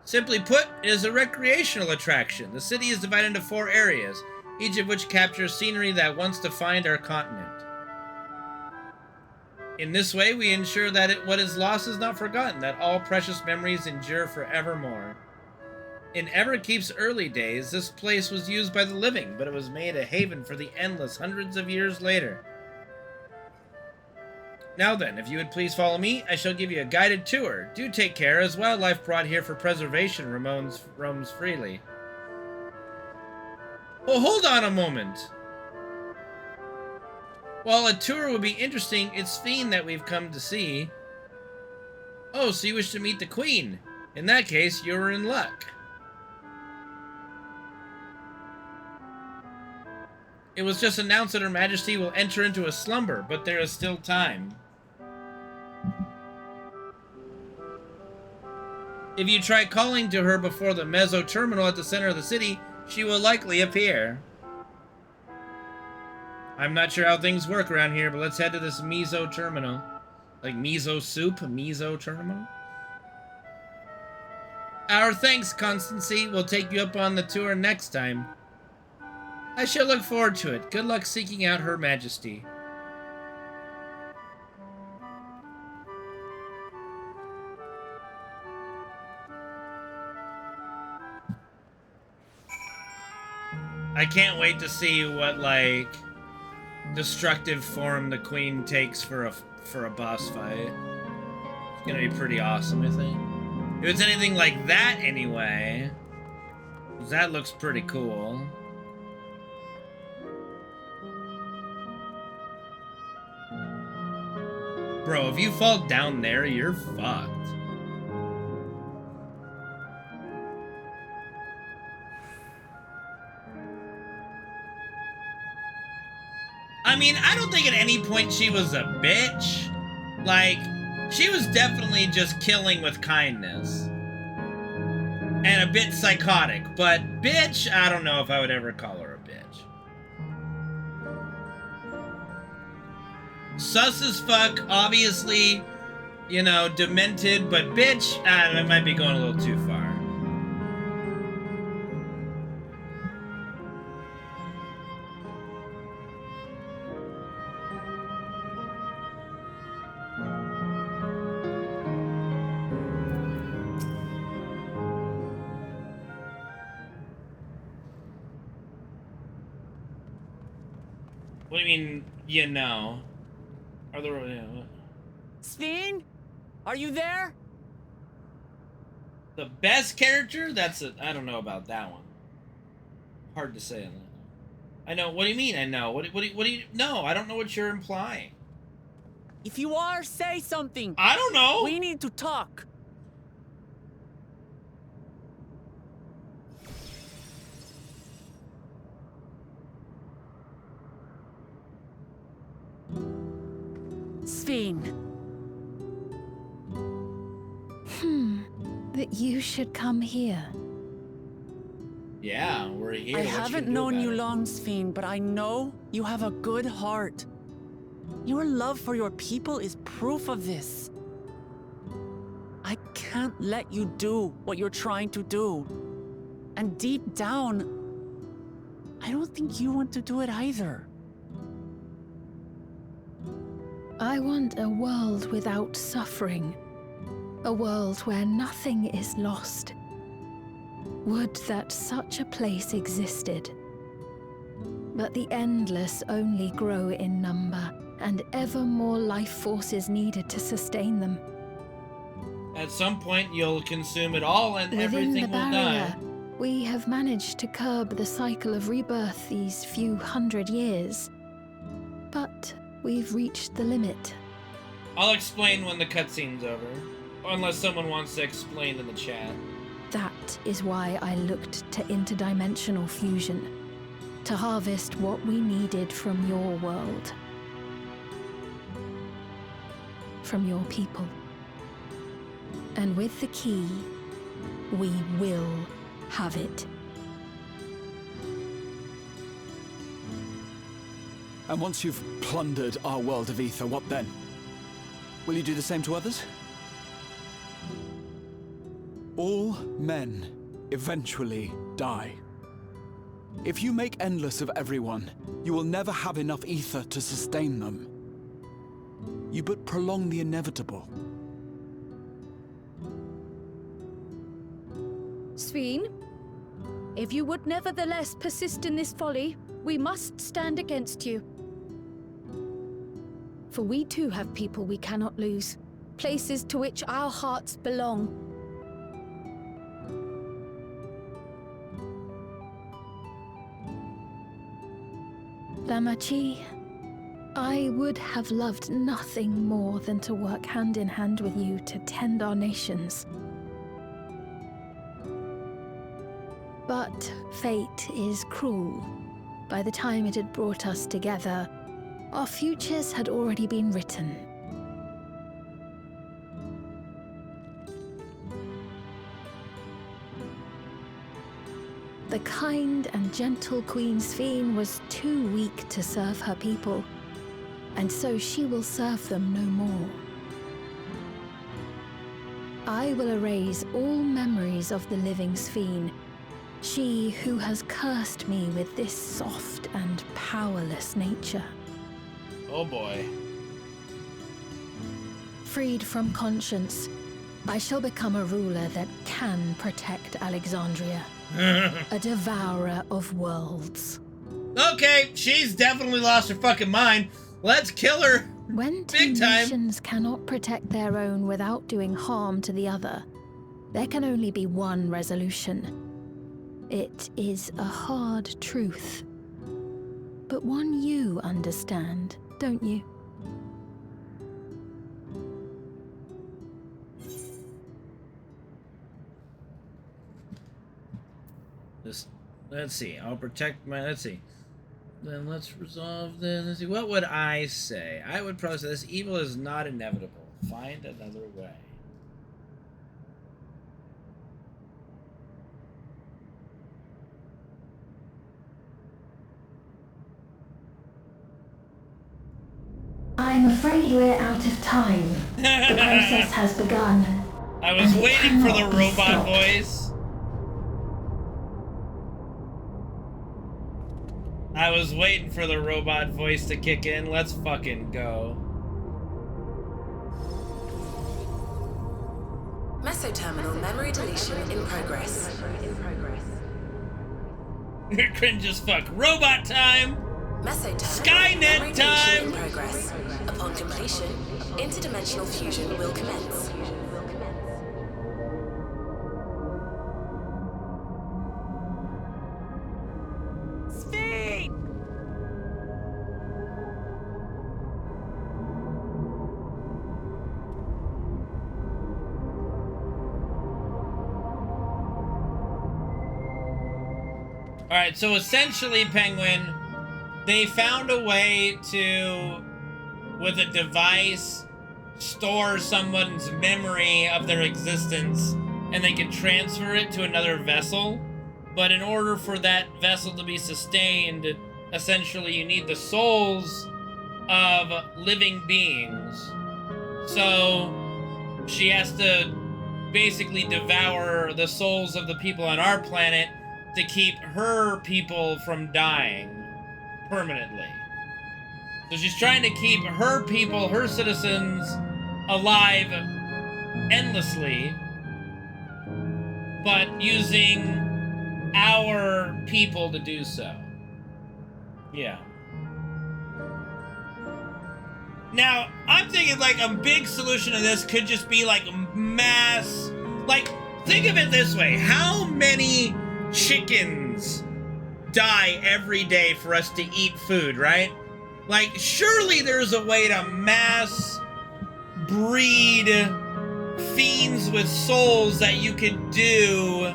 Simply put, it is a recreational attraction. The city is divided into 4 areas, each of which captures scenery that once defined our continent. In this way, we ensure that what is lost is not forgotten, that all precious memories endure forevermore. In Everkeep's early days, this place was used by the living, but it was made a haven for the endless hundreds of years later. Now then, if you would please follow me, I shall give you a guided tour. Do take care, as wildlife brought here for preservation roams freely. Oh, hold on a moment! While a tour would be interesting, it's Sphene that we've come to see. Oh, so you wish to meet the Queen? In that case, you're in luck. It was just announced that Her Majesty will enter into a slumber, but there is still time. If you try calling to her before the Mezzo Terminal at the center of the city, she will likely appear. I'm not sure how things work around here, but let's head to this Mezzo Terminal. Like miso soup? Mezzo Terminal? Our thanks, Constancy. We'll take you up on the tour next time. I shall look forward to it. Good luck seeking out Her Majesty. I can't wait to see what, like, destructive form the Queen takes for a boss fight. It's gonna be pretty awesome, I think. If it's anything like that, anyway. 'Cause that looks pretty cool. Bro, if you fall down there, you're fucked. I mean, I don't think at any point she was a bitch. Like, she was definitely just killing with kindness. And a bit psychotic, but bitch, I don't know if I would ever call her a bitch. sus as fuck, obviously, you know, demented, but bitch, that might be going a little too far. What do you mean, you know? Are there... what? Sven? Are you there? The best character? That's a... I don't know about that one. Hard to say on that. I know. What do you mean, I know? What do you... No, I don't know what you're implying. If you are, say something. I don't know. We need to talk. Sven. That you should come here. Yeah, we're here. I haven't known you long, Sven, but I know you have a good heart. Your love for your people is proof of this. I can't let you do what you're trying to do. And deep down, I don't think you want to do it either. I want a world without suffering. A world where nothing is lost. Would that such a place existed. But the endless only grow in number, and ever more life forces needed to sustain them. At some point, you'll consume it all and Within everything the will barrier, die. we have managed to curb the cycle of rebirth these few hundred years. But we've reached the limit. I'll explain when the cutscene's over. Unless someone wants to explain in the chat. That is why I looked to interdimensional fusion. To harvest what we needed from your world. From your people. And with the key, we will have it. And once you've plundered our world of ether, what then? Will you do the same to others? All men eventually die. If you make endless of everyone, you will never have enough ether to sustain them. You but prolong the inevitable. Sven, if you would nevertheless persist in this folly, we must stand against you. For we too have people we cannot lose, places to which our hearts belong. Lamachi, I would have loved nothing more than to work hand in hand with you to tend our nations. But fate is cruel. By the time it had brought us together, our futures had already been written. The kind and gentle Queen Sven was too weak to serve her people, and so she will serve them no more. I will erase all memories of the living Sven, she who has cursed me with this soft and powerless nature. Oh boy. Freed from conscience, I shall become a ruler that can protect Alexandria. A devourer of worlds. Okay, she's definitely lost her fucking mind. Let's kill her. When two nations cannot protect their own without doing harm to the other, there can only be one resolution. It is a hard truth, but one you understand, don't you? Let's see. I'll protect my. Let's see. Then let's resolve this. Let's see. What would I say? I would probably say this evil is not inevitable. Find another way. I'm we're out of time. The process has begun. I was waiting for the robot voice. I was waiting for the robot voice to kick in. Let's fucking go. Mesoterminal memory deletion in progress. Cringe as fuck. Robot time! Skynet time! In progress. Upon completion, interdimensional fusion will commence. Speed! Alright, so essentially, Penguin, they found a way to, with a device, store someone's memory of their existence, and they can transfer it to another vessel. But in order for that vessel to be sustained, essentially you need the souls of living beings. So she has to basically devour the souls of the people on our planet to keep her people from dying permanently. So she's trying to keep her people, her citizens, alive endlessly, but using our people to do so. Yeah. Now, I'm thinking like a big solution to this could just be like mass, like, think of it this way. How many chickens die every day for us to eat food, right? Like, surely there's a way to mass breed fiends with souls that you could do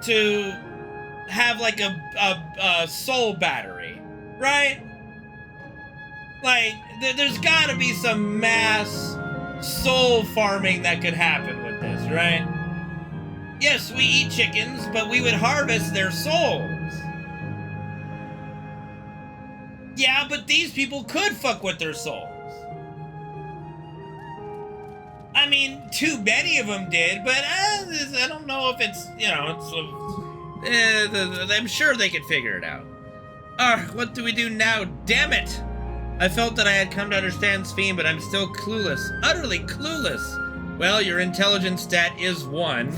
to have like a soul battery, right? Like, there's gotta be some mass soul farming that could happen with this, right? Yes, we eat chickens, but we would harvest their souls. Yeah, but these people could fuck with their souls. I mean, too many of them did, but I don't know if it's, you know, I'm sure they could figure it out. What do we do now? Damn it! I felt that I had come to understand Sphene, but I'm still clueless. Utterly clueless. Well, your intelligence stat is 1.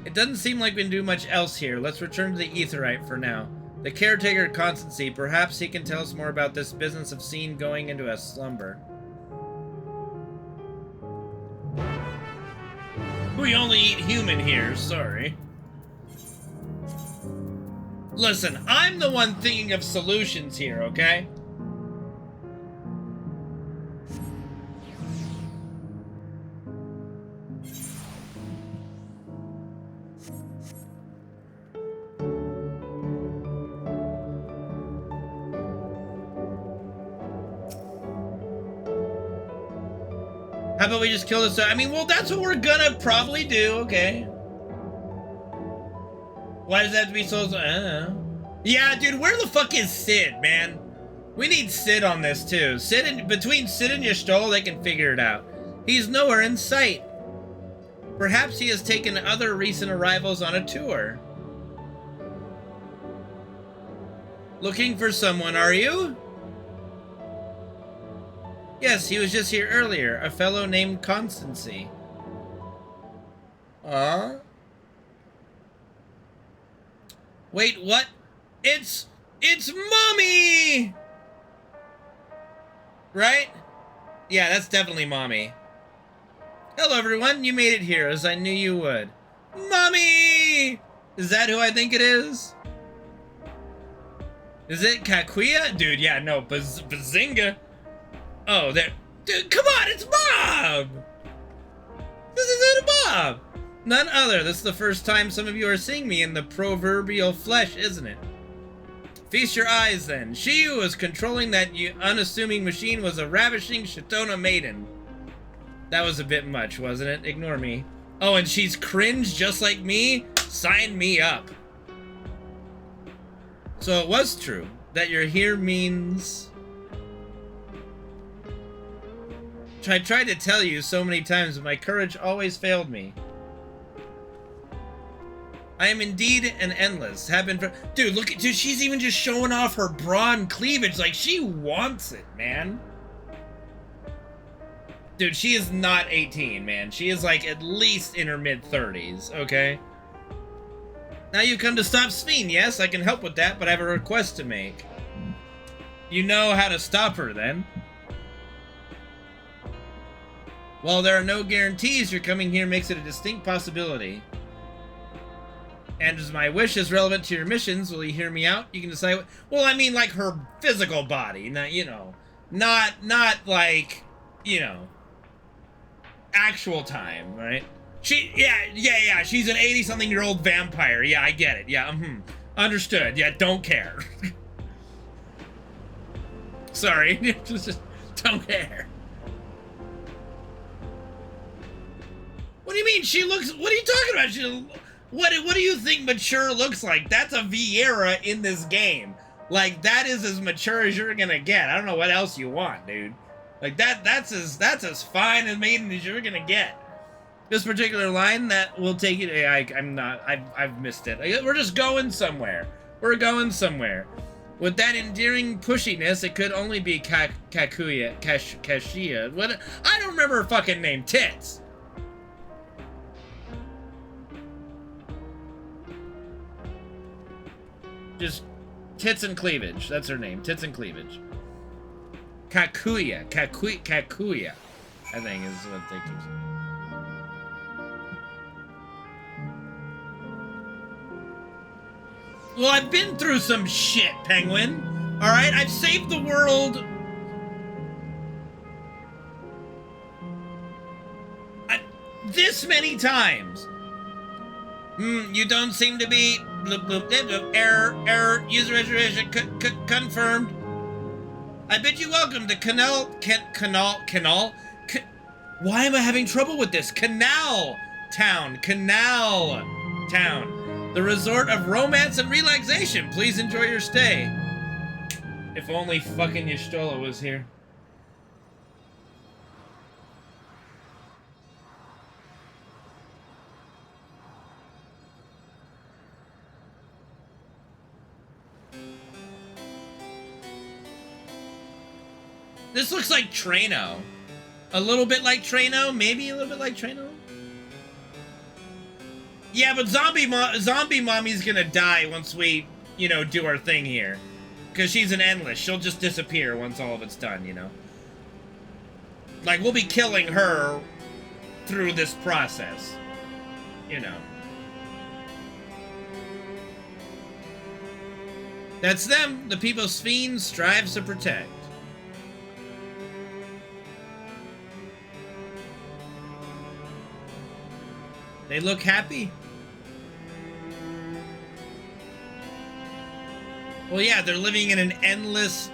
It doesn't seem like we can do much else here. Let's return to the Aetheryte for now. The caretaker Constancy, perhaps he can tell us more about this business of Sphene going into a slumber. We only eat human here, sorry. Listen, I'm the one thinking of solutions here, okay? How about we just kill this? I mean, well, that's what we're gonna probably do, okay? Why does that have to be so... I don't know. Yeah, dude, where the fuck is Sid, man? We need Sid on this, too. Between Sid and Y'shtola, they can figure it out. He's nowhere in sight. Perhaps he has taken other recent arrivals on a tour. Looking for someone, are you? Yes, he was just here earlier. A fellow named Constancy. Wait, what? It's Mommy! Right? Yeah, that's definitely Mommy. Hello, everyone. You made it here, as I knew you would. Mommy! Is that who I think it is? Is it Kakuya? Dude, yeah, no, Bazinga. Oh, there. Dude, come on, it's Bob! This is it, Bob! None other. This is the first time some of you are seeing me in the proverbial flesh, isn't it? Feast your eyes, then. She who was controlling that unassuming machine was a ravishing Shitona maiden. That was a bit much, wasn't it? Ignore me. Oh, and she's cringe just like me? Sign me up. So it was true. That you're here means... I tried to tell you so many times, but my courage always failed me. I am indeed an endless. Have been for... Dude, look at... Dude, she's even just showing off her bra and cleavage. Like, she wants it, man. Dude, she is not 18, man. She is, like, at least in her mid-30s, okay? Now you come to stop Sphene. Yes, I can help with that, but I have a request to make. You know how to stop her, then. While there are no guarantees, your coming here makes it a distinct possibility. And as my wish is relevant to your missions, will you hear me out? You can decide what... Well, I mean, like, her physical body. Not, you know... Not like... You know... Actual time, right? Yeah, she's an 80-something-year-old vampire. Yeah, I get it. Yeah, understood. Yeah, don't care. Sorry. just don't care. What do you mean? She looks... What are you talking about? What do you think mature looks like? That's a Vieira in this game. Like, that is as mature as you're gonna get. I don't know what else you want, dude. Like, that's as fine and maiden as you're gonna get. This particular line that will take you to... I've missed it. We're just going somewhere. We're going somewhere. With that endearing pushiness, it could only be Kashia. What? I don't remember her fucking name. Tits. Just tits and cleavage. That's her name. Tits and cleavage. Kakuya. Kakuya. I think is what they keep saying. Well, I've been through some shit, Penguin. Alright? I've saved the world. This many times. You don't seem to be... Error. User registration confirmed. I bid you welcome to Canal. Why am I having trouble with this? Canal Town. The resort of romance and relaxation. Please enjoy your stay. If only fucking Y'shtola was here. This looks like Traino. A little bit like Traino, maybe a little bit like Traino. Yeah, but zombie mommy's gonna die once we, you know, do our thing here. Because she's an endless. She'll just disappear once all of it's done, you know. Like, we'll be killing her through this process. You know. That's them, the people Sphene strives to protect. They look happy. Well, yeah, they're living in an endless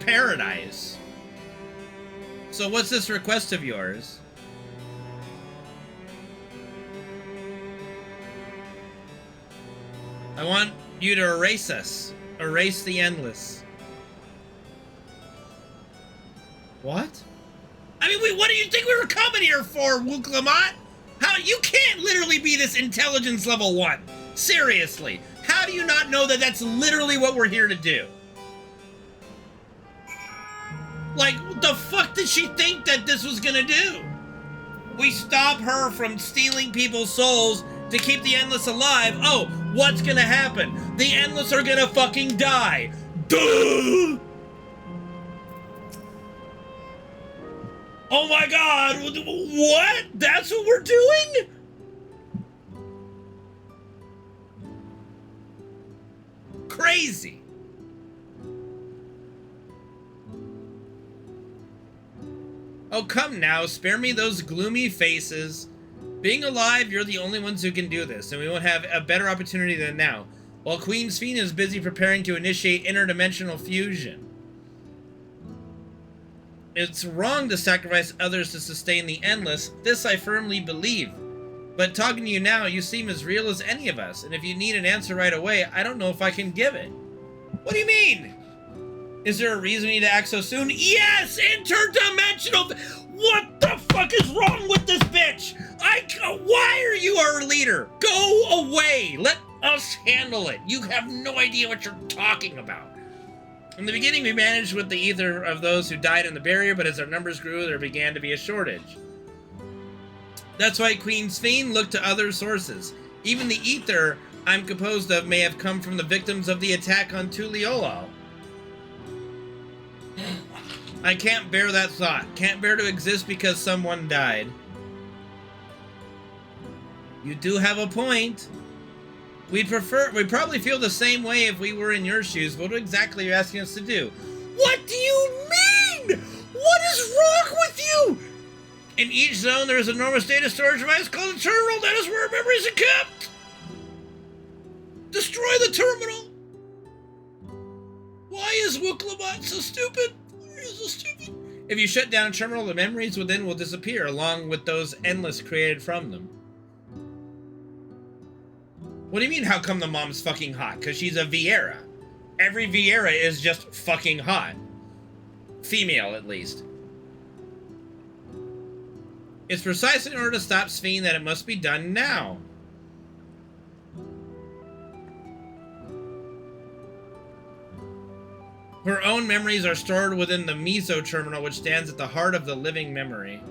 paradise. So what's this request of yours? I want you to erase us. Erase the endless. What? I mean, wait, what do you think we were coming here for, Wuklamot? How, you can't literally be this intelligence level 1. Seriously. How do you not know that that's literally what we're here to do? Like, what the fuck did she think that this was gonna do? We stop her from stealing people's souls to keep the Endless alive. Oh, what's gonna happen? The Endless are gonna fucking die. Duh! Oh my god! What? That's what we're doing? Crazy. Oh, come now. Spare me those gloomy faces. Being alive, you're the only ones who can do this, and we won't have a better opportunity than now. While Queen Sphene is busy preparing to initiate interdimensional fusion. It's wrong to sacrifice others to sustain the Endless. This I firmly believe. But talking to you now, you seem as real as any of us, and if you need an answer right away, I don't know if I can give it. What do you mean? Is there a reason we need to act so soon? Yes! Interdimensional! What the fuck is wrong with this bitch? Why are you our leader? Go away! Let us handle it. You have no idea what you're talking about. In the beginning, we managed with the ether of those who died in the barrier, but as our numbers grew, there began to be a shortage. That's why Queen Sphene looked to other sources. Even the ether I'm composed of may have come from the victims of the attack on Tuliolo. I can't bear that thought. Can't bear to exist because someone died. You do have a point. We'd probably feel the same way if we were in your shoes. What exactly are you asking us to do? What do you mean? What is wrong with you? In each zone, there is an enormous data storage device called a terminal. That is where our memories are kept. Destroy the terminal. Why is Wooklabot so stupid? Why is it so stupid? If you shut down a terminal, the memories within will disappear, along with those endless created from them. What do you mean, how come the mom's fucking hot? Because she's a Viera. Every Viera is just fucking hot. Female, at least. It's precisely in order to stop Sphene that it must be done now. Her own memories are stored within the Meso terminal, which stands at the heart of the living memory.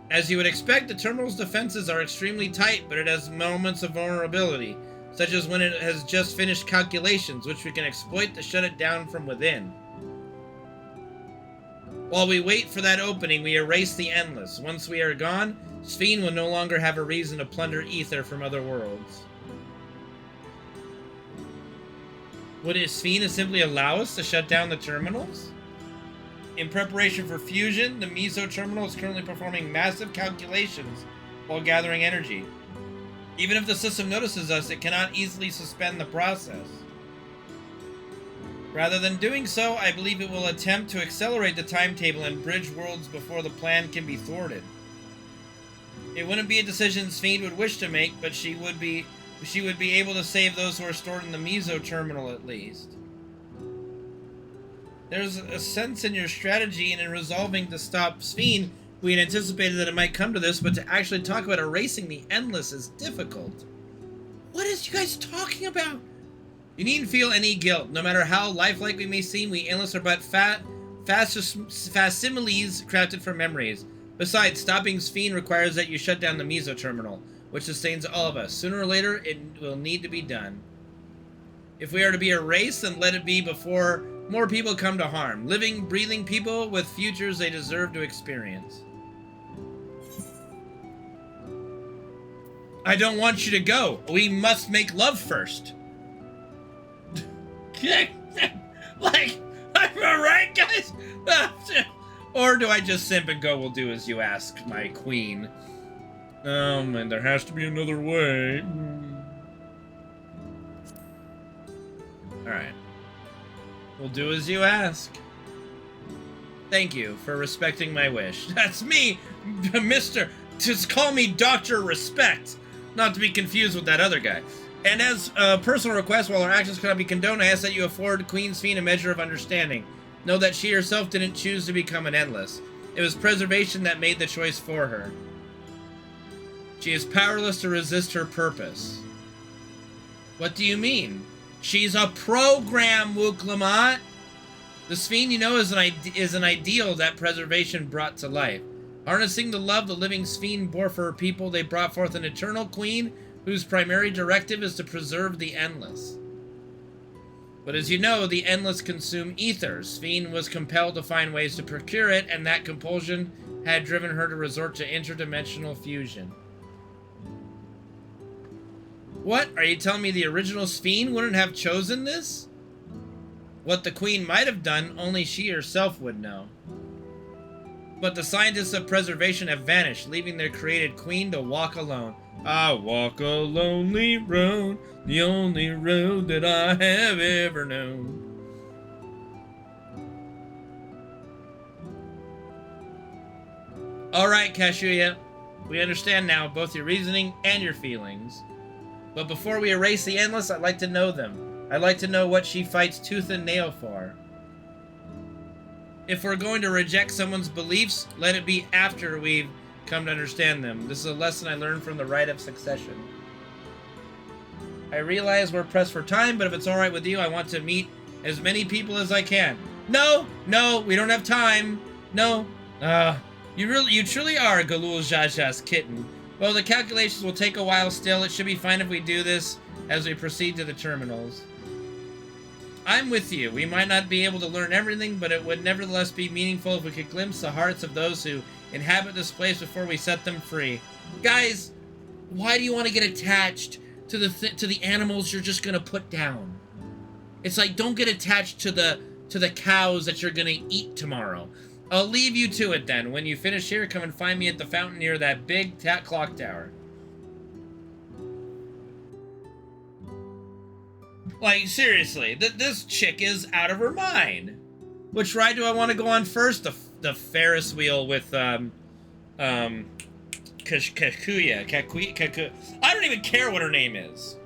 As you would expect, the terminal's defenses are extremely tight, but it has moments of vulnerability, such as when it has just finished calculations, which we can exploit to shut it down from within. While we wait for that opening, we erase the Endless. Once we are gone, Sphene will no longer have a reason to plunder ether from other worlds. Would Sphene simply allow us to shut down the terminals? In preparation for fusion, the Meso terminal is currently performing massive calculations while gathering energy. Even if the system notices us, it cannot easily suspend the process. Rather than doing so, I believe it will attempt to accelerate the timetable and bridge worlds before the plan can be thwarted. It wouldn't be a decision Sphene would wish to make, but she would be able to save those who are stored in the Meso terminal at least. There's a sense in your strategy and in resolving to stop Sphene. We had anticipated that it might come to this, but to actually talk about erasing the Endless is difficult. What is you guys talking about? You needn't feel any guilt. No matter how lifelike we may seem, we Endless are but facsimiles crafted from memories. Besides, stopping Sphene requires that you shut down the Meso terminal, which sustains all of us. Sooner or later, it will need to be done. If we are to be erased, then let it be before more people come to harm. Living, breathing people with futures they deserve to experience. I don't want you to go. We must make love first. Like, am I right, guys? Or do I just simp and go, we'll do as you ask, my queen? And there has to be another way. Alright. We'll do as you ask. Thank you for respecting my wish. That's me, Mr. Just call me Dr. Respect. Not to be confused with that other guy. And as a personal request, while our actions cannot be condoned, I ask that you afford Queen Sphene a measure of understanding. Know that she herself didn't choose to become an Endless. It was preservation that made the choice for her. She is powerless to resist her purpose. What do you mean? She's a program, Wooklamot. The Sphene, you know, is an ideal that preservation brought to life. Harnessing the love the living Sphene bore for her people, they brought forth an eternal queen whose primary directive is to preserve the Endless. But as you know, the Endless consume ether. Sphene was compelled to find ways to procure it, and that compulsion had driven her to resort to interdimensional fusion. What? Are you telling me the original Sphene wouldn't have chosen this? What the Queen might have done, only she herself would know. But the scientists of preservation have vanished, leaving their created queen to walk alone. I walk a lonely road, the only road that I have ever known. Alright, Kashuya. We understand now both your reasoning and your feelings. But before we erase the Endless, I'd like to know them. I'd like to know what she fights tooth and nail for. If we're going to reject someone's beliefs, let it be after we've come to understand them. This is a lesson I learned from the Rite of Succession. I realize we're pressed for time, but if it's alright with you, I want to meet as many people as I can. No, we don't have time. No. You truly are Galul Jaja's kitten. Well, the calculations will take a while still. It should be fine if we do this as we proceed to the terminals. I'm with you. We might not be able to learn everything, but it would nevertheless be meaningful if we could glimpse the hearts of those who inhabit this place before we set them free. Guys, why do you want to get attached to the animals you're just gonna put down? It's like, don't get attached to the cows that you're gonna eat tomorrow. I'll leave you to it then. When you finish here, come and find me at the fountain near that big clock tower. Like, seriously, this chick is out of her mind. Which ride do I want to go on first? The Ferris wheel with, Kakuya. I don't even care what her name is.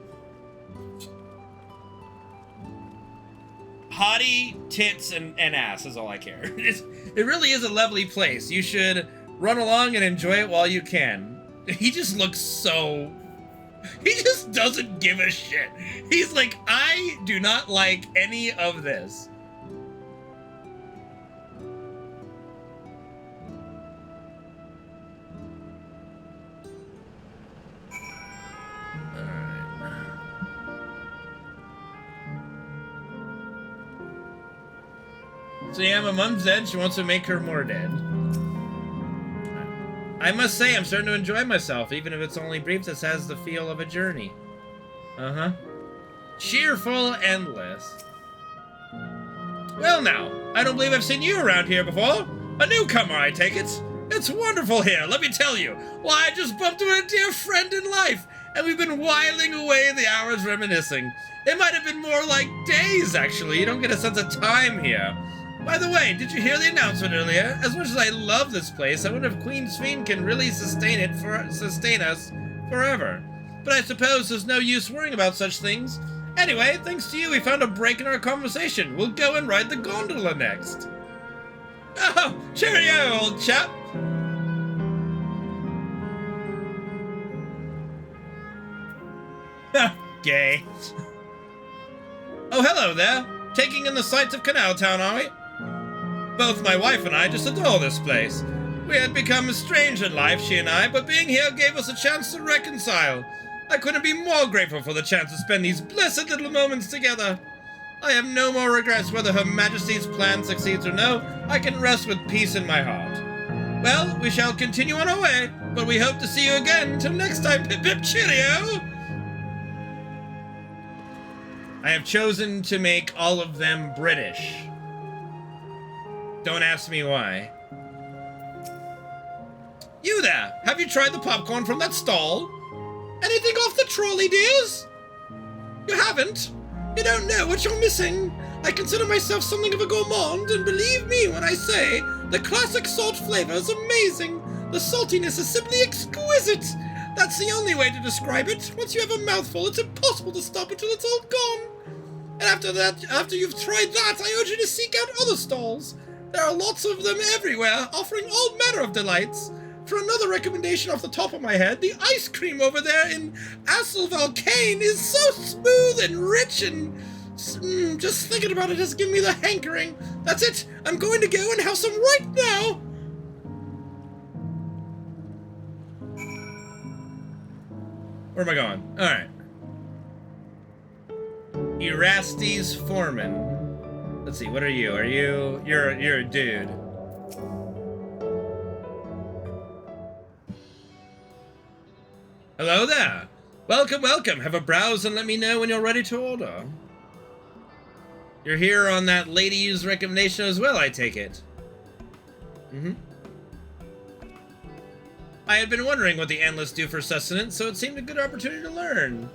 Hottie, tits, and ass is all I care. It really is a lovely place. You should run along and enjoy it while you can. He just looks so... He just doesn't give a shit. He's like, I do not like any of this. So yeah, my mom's dead. She wants to make her more dead. I must say, I'm starting to enjoy myself, even if it's only brief. This has the feel of a journey. Uh-huh. Cheerful, endless. Well now, I don't believe I've seen you around here before. A newcomer, I take it. It's wonderful here, let me tell you. Why, I just bumped into a dear friend in life, and we've been whiling away the hours reminiscing. It might have been more like days, actually. You don't get a sense of time here. By the way, did you hear the announcement earlier? As much as I love this place, I wonder if Queen's Fiend can really sustain us forever. But I suppose there's no use worrying about such things. Anyway, thanks to you, we found a break in our conversation. We'll go and ride the gondola next. Oh, cheerio, old chap. Gay. Oh, hello there. Taking in the sights of Canal Town, are we? Both my wife and I just adore this place. We had become estranged in life, she and I, but being here gave us a chance to reconcile. I couldn't be more grateful for the chance to spend these blessed little moments together. I have no more regrets whether Her Majesty's plan succeeds or no. I can rest with peace in my heart. Well, we shall continue on our way, but we hope to see you again. Till next time, pip pip cheerio! I have chosen to make all of them British. Don't ask me why. You there! Have you tried the popcorn from that stall? Anything off the trolley, dears? You haven't? You don't know what you're missing. I consider myself something of a gourmand, and believe me when I say the classic salt flavor is amazing. The saltiness is simply exquisite. That's the only way to describe it. Once you have a mouthful, it's impossible to stop until it's all gone. And after you've tried that, I urge you to seek out other stalls. There are lots of them everywhere, offering all manner of delights. For another recommendation off the top of my head, the ice cream over there in Asselvalkane is so smooth and rich and... just thinking about it has given me the hankering. That's it. I'm going to go and have some right now. Where am I going? Alright. Erastes Foreman. Let's see, what are you? You're a dude. Hello there. Welcome, welcome. Have a browse and let me know when you're ready to order. You're here on that lady's recommendation as well, I take it. Mm-hmm. I had been wondering what the Endless do for sustenance, so it seemed a good opportunity to learn.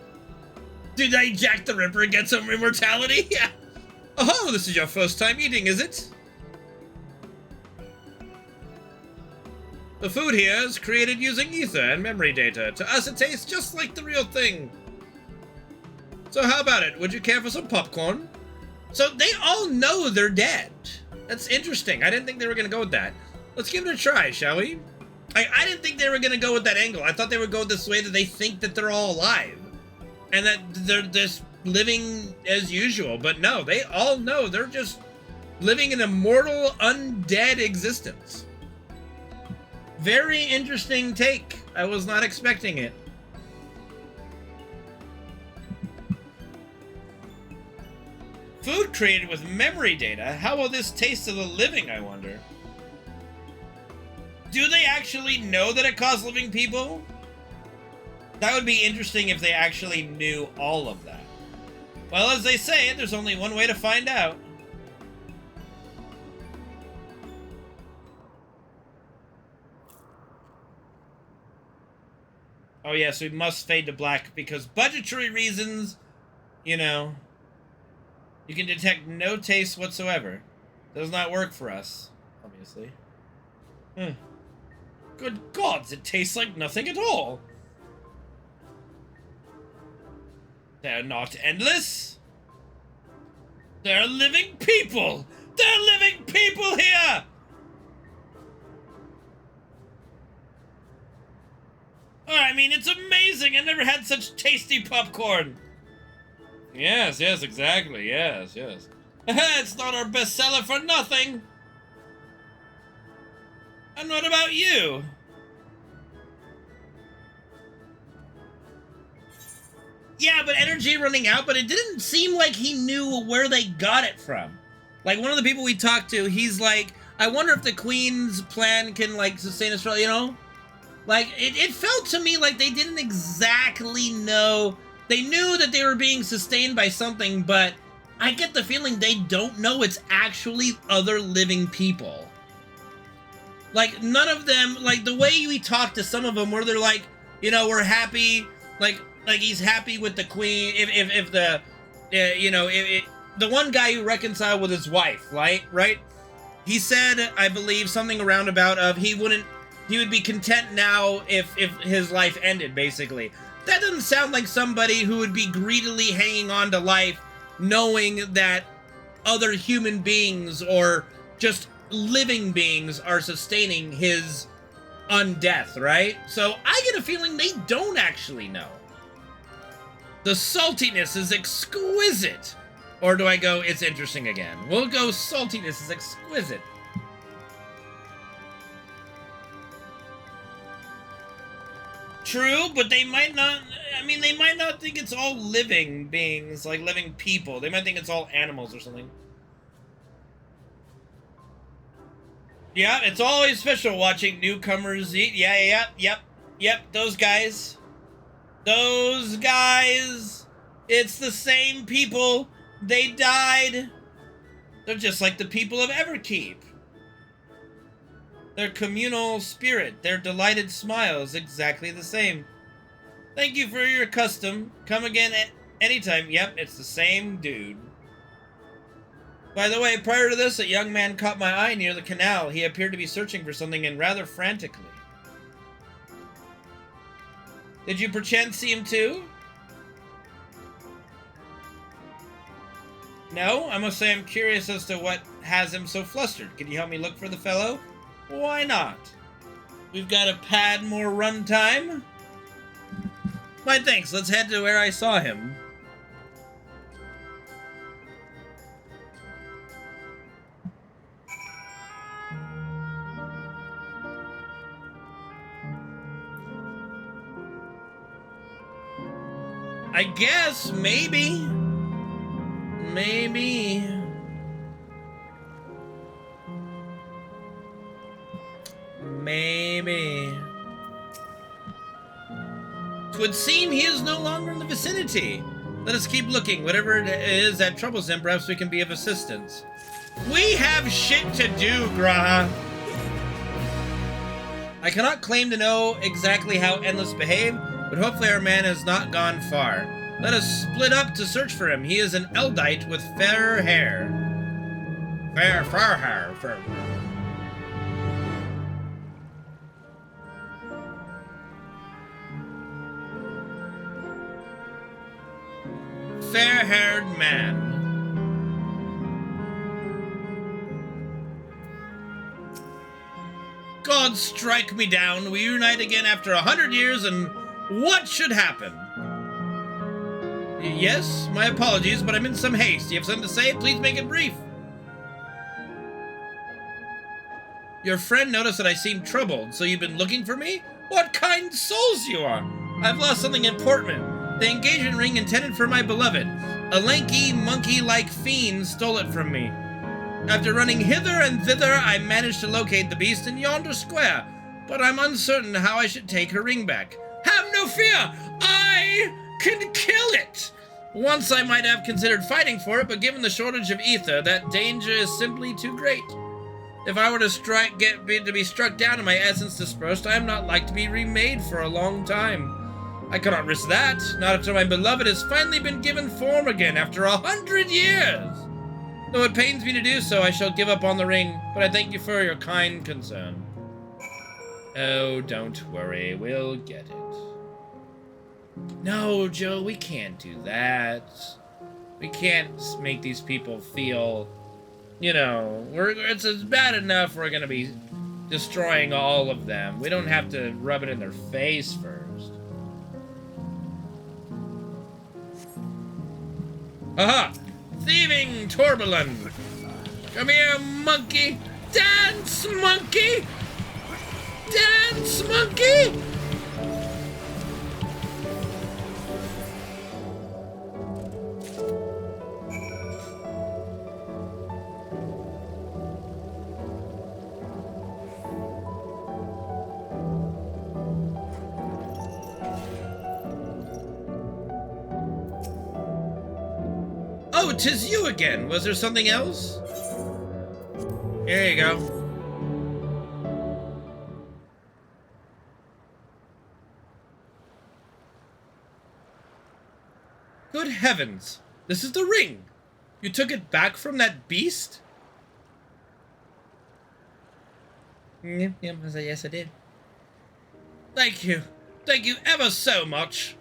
Did I Jack the Ripper get some immortality? Yeah. Oh, this is your first time eating, is it? The food here is created using ether and memory data. To us, it tastes just like the real thing. So how about it? Would you care for some popcorn? So they all know they're dead. That's interesting. I didn't think they were going to go with that. Let's give it a try, shall we? I didn't think they were going to go with that angle. I thought they would go this way, that they think that they're all alive. And that they're just living as usual. But no, they all know they're just living an immortal, undead existence. Very interesting take. I was not expecting it. Food created with memory data? How will this taste to the living, I wonder? Do they actually know that it costs living people? That would be interesting if they actually knew all of that. Well, as they say, there's only one way to find out. Oh yes, we must fade to black because budgetary reasons, you know. You can detect no taste whatsoever. Does not work for us, obviously. Good gods, it tastes like nothing at all. They're not endless. They're living people. They're living people here. Oh, I mean, it's amazing. I never had such tasty popcorn. Yes, exactly. Yes. It's not our bestseller for nothing. And what about you? Yeah, but energy running out, but it didn't seem like he knew where they got it from. Like, one of the people we talked to, he's like, I wonder if the Queen's plan can, like, sustain us for, you know? Like, it felt to me like they didn't exactly know. They knew that they were being sustained by something, but I get the feeling they don't know it's actually other living people. Like, none of them, like, the way we talk to some of them where they're like, you know, we're happy, like he's happy with the Queen, if the, you know, the one guy who reconciled with his wife, right? He said, I believe, something around about of he would be content now if his life ended, basically. That doesn't sound like somebody who would be greedily hanging on to life, knowing that other human beings or just living beings are sustaining his undeath, right? So I get a feeling they don't actually know. The saltiness is exquisite. Or do I go, it's interesting again? We'll go, saltiness is exquisite. True, but they might not, I mean, they might not think it's all living beings, like living people. They might think it's all animals or something. Yeah, it's always special watching newcomers eat. Yep, those guys. Those guys. It's the same people. They died. They're just like the people of Everkeep. Their communal spirit, their delighted smiles, exactly the same. Thank you for your custom. Come again anytime. Yep, it's the same dude. By the way, prior to this, a young man caught my eye near the canal. He appeared to be searching for something and rather frantically. Did you perchance see him too? No? I must say I'm curious as to what has him so flustered. Can you help me look for the fellow? Why not? We've got a pad more run time. My thanks. Let's head to where I saw him. I guess, maybe. Maybe. Maybe. Twould seem he is no longer in the vicinity. Let us keep looking. Whatever it is that troubles him, perhaps we can be of assistance. We have shit to do, Graha. I cannot claim to know exactly how Endless behave, but hopefully our man has not gone far. Let us split up to search for him. He is an Eldite with fair hair. Fair hair. fair-haired man. God strike me down. We unite again after 100 years, and what should happen? Yes, my apologies, but I'm in some haste. You have something to say? Please make it brief. Your friend noticed that I seemed troubled, so you've been looking for me? What kind souls you are! I've lost something important. The engagement ring intended for my beloved. A lanky, monkey-like fiend stole it from me. After running hither and thither, I managed to locate the beast in yonder square, but I'm uncertain how I should take her ring back. Have no fear! I can kill it! Once I might have considered fighting for it, but given the shortage of ether, that danger is simply too great. If I were to be struck down and my essence dispersed, I am not like to be remade for a long time. I cannot risk that, not after my beloved has finally been given form again after 100 years. Though it pains me to do so, I shall give up on the ring, but I thank you for your kind concern. Oh, don't worry, we'll get it. No, Joe, we can't do that. We can't make these people feel, you know, it's bad enough we're gonna be destroying all of them. We don't have to rub it in their face first. Aha! Thieving Tourbillon! Come here, monkey! Dance, monkey! Dance, monkey! Oh, 'tis you again. Was there something else? Here you go. Good heavens. This is the ring. You took it back from that beast? Yep, yes I did. Thank you. Thank you ever so much.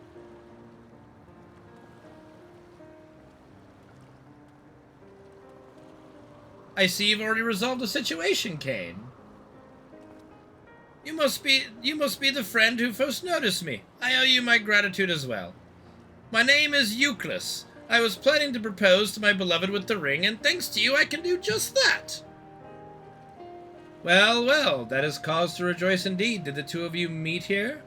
I see you've already resolved the situation, Kane. You must be the friend who first noticed me. I owe you my gratitude as well. My name is Euclid. I was planning to propose to my beloved with the ring, and thanks to you I can do just that. Well, well, that is cause to rejoice indeed. Did the two of you meet here?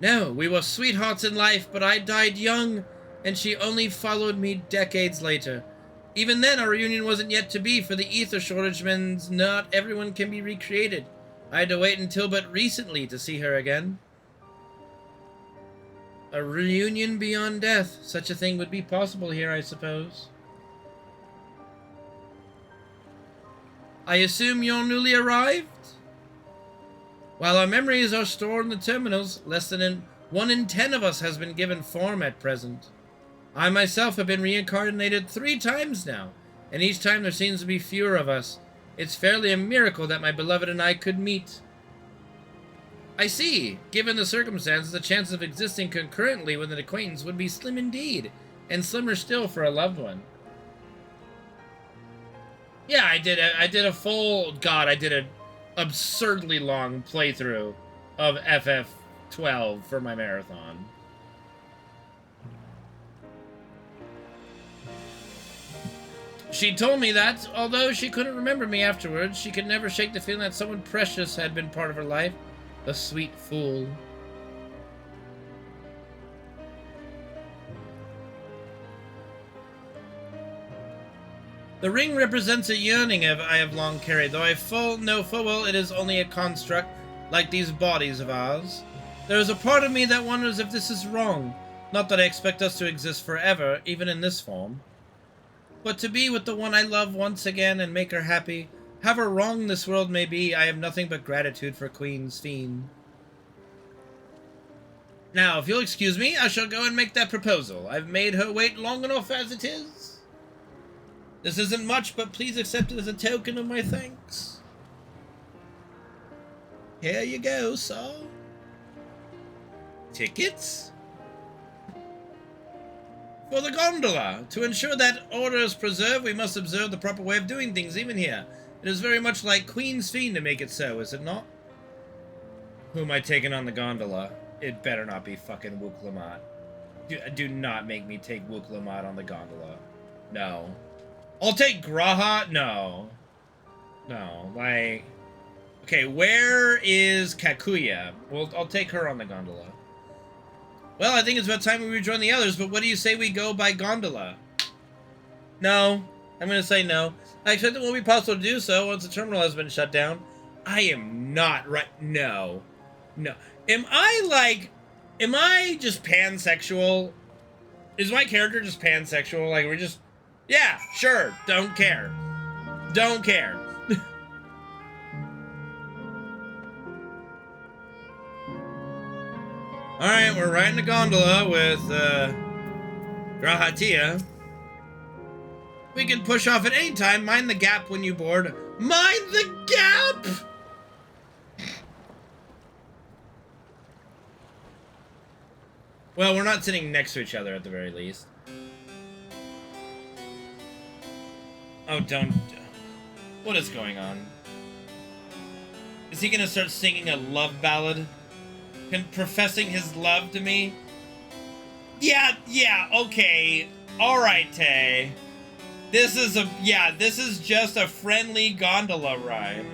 No, we were sweethearts in life, but I died young, and she only followed me decades later. Even then, our reunion wasn't yet to be, for the ether shortage means not everyone can be recreated. I had to wait until but recently to see her again. A reunion beyond death. Such a thing would be possible here, I suppose. I assume you're newly arrived? While our memories are stored in the terminals, less than 1 in 10 of us has been given form at present. I myself have been reincarnated 3 times now, and each time there seems to be fewer of us. It's fairly a miracle that my beloved and I could meet. I see. Given the circumstances, the chances of existing concurrently with an acquaintance would be slim indeed, and slimmer still for a loved one. Yeah, I did an absurdly long playthrough of FF12 for my marathon. She told me that, although she couldn't remember me afterwards, she could never shake the feeling that someone precious had been part of her life. The sweet fool. The ring represents a yearning I have long carried, though I know full well it is only a construct, like these bodies of ours. There is a part of me that wonders if this is wrong. Not that I expect us to exist forever, even in this form. But to be with the one I love once again and make her happy, however wrong this world may be, I have nothing but gratitude for Queen Sphene. Now, if you'll excuse me, I shall go and make that proposal. I've made her wait long enough as it is. This isn't much, but please accept it as a token of my thanks. Here you go, sir. Tickets? For the gondola. To ensure that order is preserved, we must observe the proper way of doing things, even here. It is very much like Queen's Fiend to make it so, is it not? Who am I taking on the gondola? It better not be fucking Wook Lamont. Do not make me take Wook Lamont on the gondola. No. I'll take Graha? No. No, like... Okay, where is Kakuya? Well, I'll take her on the gondola. Well, I think it's about time we rejoin the others, but what do you say we go by gondola? No. I'm gonna say no. I expect it won't be possible to do so once the terminal has been shut down. I am not right. No. No. Am I just pansexual? Is my character just pansexual? Like, we're just... Yeah, sure. Don't care. Don't care. Alright, we're riding a gondola with, Grahatia. We can push off at any time. Mind the gap when you board. Mind the gap! Well, we're not sitting next to each other at the very least. Oh, don't... What is going on? Is he gonna start singing a love ballad? Professing his love to me? Yeah, okay. Alright, Tay. This is just a friendly gondola ride.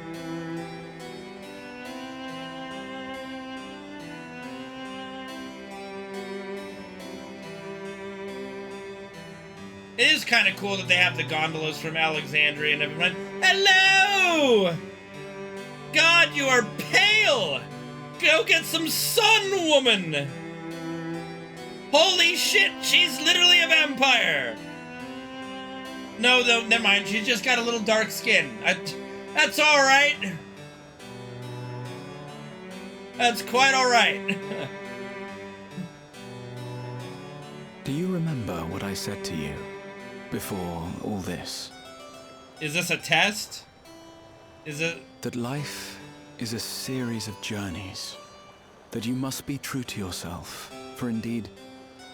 It is kind of cool that they have the gondolas from Alexandria and everyone. Hello! God, you are pale! Go get some sun, woman! Holy shit, she's literally a vampire! No, never mind, she's just got a little dark skin. That's alright. That's quite alright. Do you remember what I said to you before all this? Is this a test? Is it... That life is a series of journeys. That you must be true to yourself. For indeed,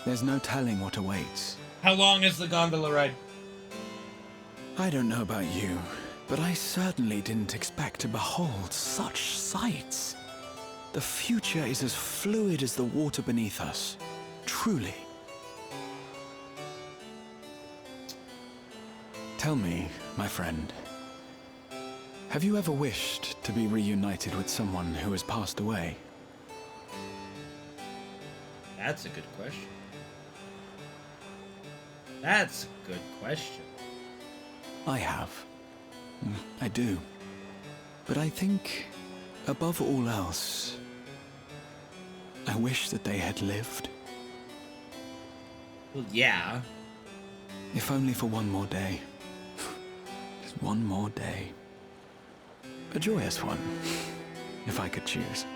there's no telling what awaits. How long is the gondola ride? I don't know about you, but I certainly didn't expect to behold such sights. The future is as fluid as the water beneath us. Truly. Tell me, my friend, have you ever wished to be reunited with someone who has passed away? That's a good question. That's a good question. I have. I do. But I think, above all else, I wish that they had lived. Well, yeah. If only for one more day. Just one more day. A joyous one, if I could choose.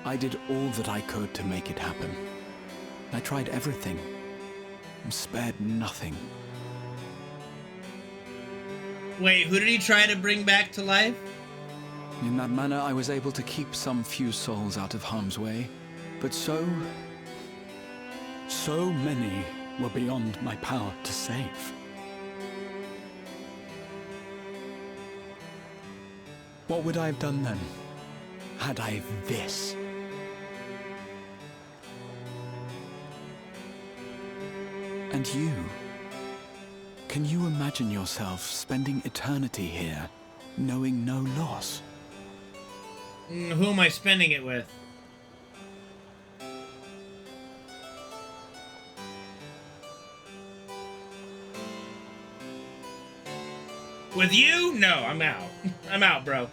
I did all that I could to make it happen. I tried everything, and spared nothing. Wait, who did he try to bring back to life? In that manner, I was able to keep some few souls out of harm's way, but so many were beyond my power to save. What would I have done then, had I this? And you? Can you imagine yourself spending eternity here, knowing no loss? Who am I spending it with? With you? No, I'm out. I'm out, bro.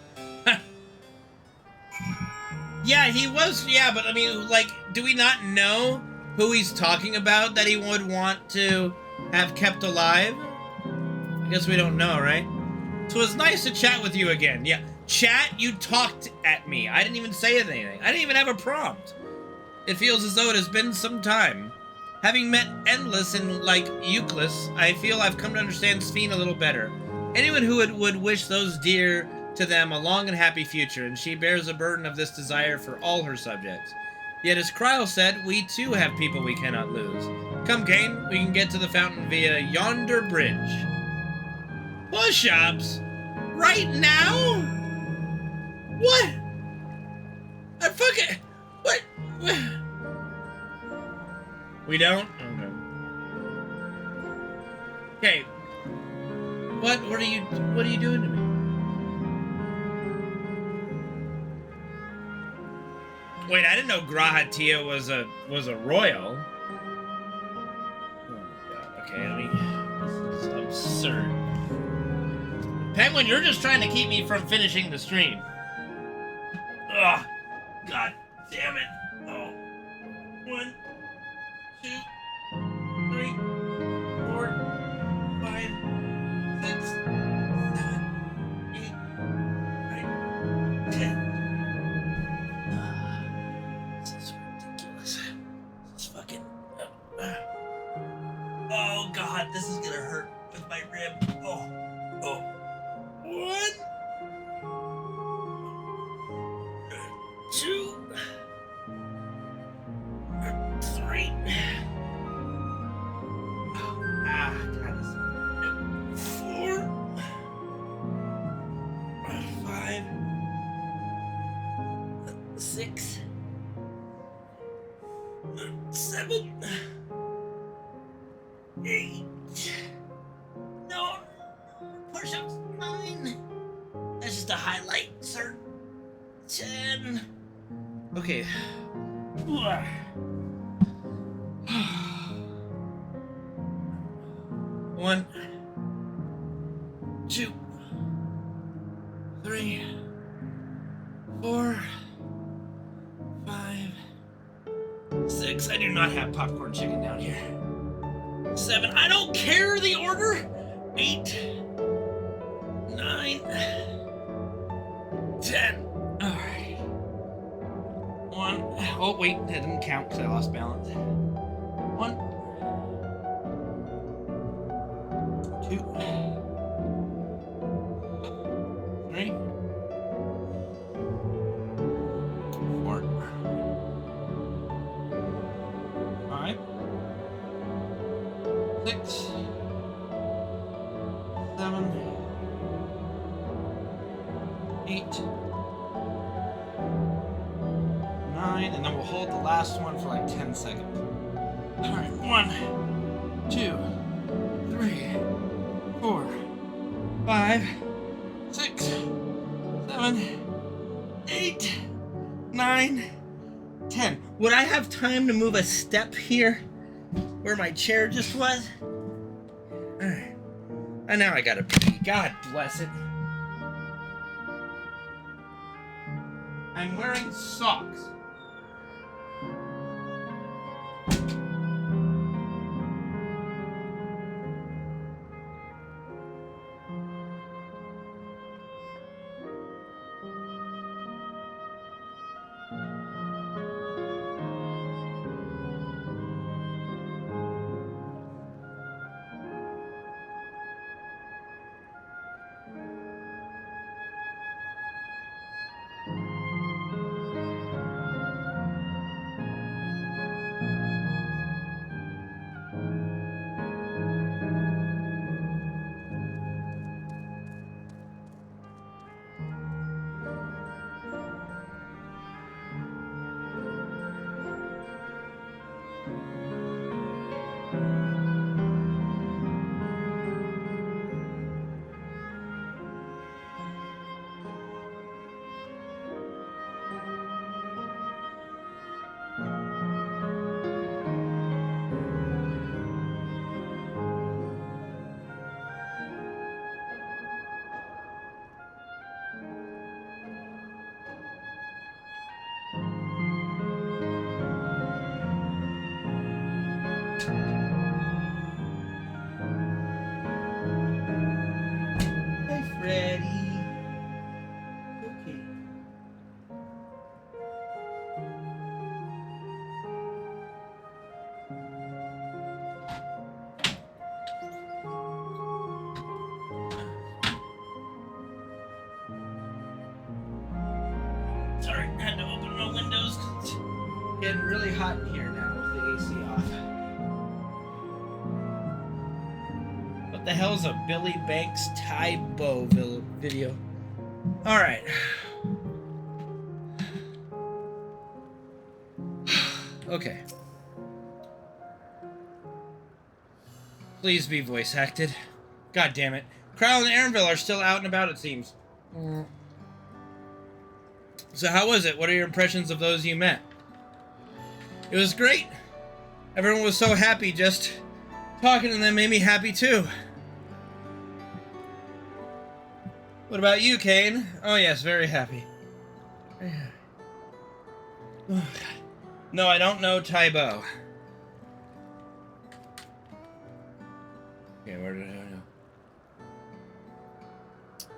Yeah, he was, yeah, but I mean, like, do we not know who he's talking about that he would want to have kept alive? I guess we don't know, right? So it's nice to chat with you again. Yeah, chat, you talked at me. I didn't even say anything. I didn't even have a prompt. It feels as though it has been some time. Having met Endless and, like, Euclid, I feel I've come to understand Sphene a little better. Anyone who would wish those dear to them a long and happy future, and she bears the burden of this desire for all her subjects. Yet as Kryl said, we too have people we cannot lose. Come, Kane, we can get to the fountain via yonder bridge. Push-ups? Right now? What? I fucking... What? We don't? Okay. What are you doing to me? Wait, I didn't know Grahatia was a royal. Oh god, okay, I mean, this is absurd. Penguin, you're just trying to keep me from finishing the stream. Ugh, god damn it. Oh. 1, 2, 3, 4, 5, 6, 7, 8, 9, 10. This is ridiculous. This is fucking... Oh god, this is gonna hurt with my rib. Oh. 1, 2, 3. God, 4, 5, 6, 7, 8. No, push-ups 9. That's just a highlight, sir. 10. Okay. 1, 2, 3, 4, 5, 6. I do not have popcorn chicken down here. 7. I don't care the order. 8, 9, 10. All right. 1. Oh wait, that didn't count because I lost balance. 1, 2, 3, 4, 5, 6, 7, 8, 9, and then we'll hold the last one for like 10 seconds. All right, 1, 2, 3, 4, 5, 6, 7, 8, 9, 10. Would I have time to move a step here where my chair just was? All right. And now I gotta pee. God bless it. I'm wearing socks. Getting really hot in here now with the AC off. What the hell's a Billy Banks Ty Bow video? Alright. Okay. Please be voice acted. God damn it. Crowell and Aaronville are still out and about, it seems. So how was it? What are your impressions of those you met? It was great. Everyone was so happy. Just talking to them made me happy too. What about you, Kane? Oh yes, very happy. Very happy. Oh, God. No, I don't know Tybo. Okay, where did I know?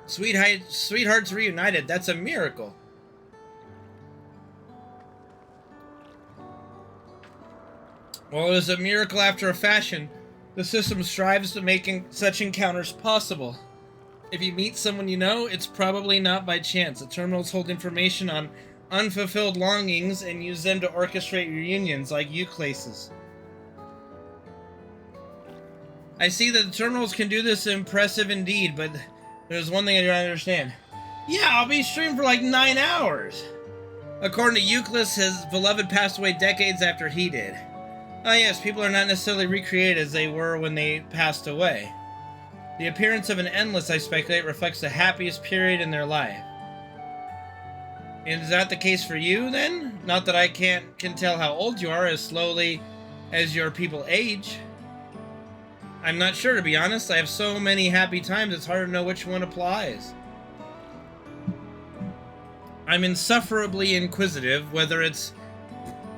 Sweethearts reunited. That's a miracle. Well, it is a miracle after a fashion. The system strives to making such encounters possible. If you meet someone you know, it's probably not by chance. The terminals hold information on unfulfilled longings and use them to orchestrate reunions like Euclases. I see that the terminals can do this impressive indeed, but there's one thing I don't understand. Yeah, I'll be streaming for like 9 hours. According to Euclid, his beloved passed away decades after he did. Ah yes, people are not necessarily recreated as they were when they passed away. The appearance of an endless, I speculate, reflects the happiest period in their life. And is that the case for you, then? Not that I can tell how old you are as slowly as your people age. I'm not sure, to be honest. I have so many happy times, it's hard to know which one applies. I'm insufferably inquisitive, whether it's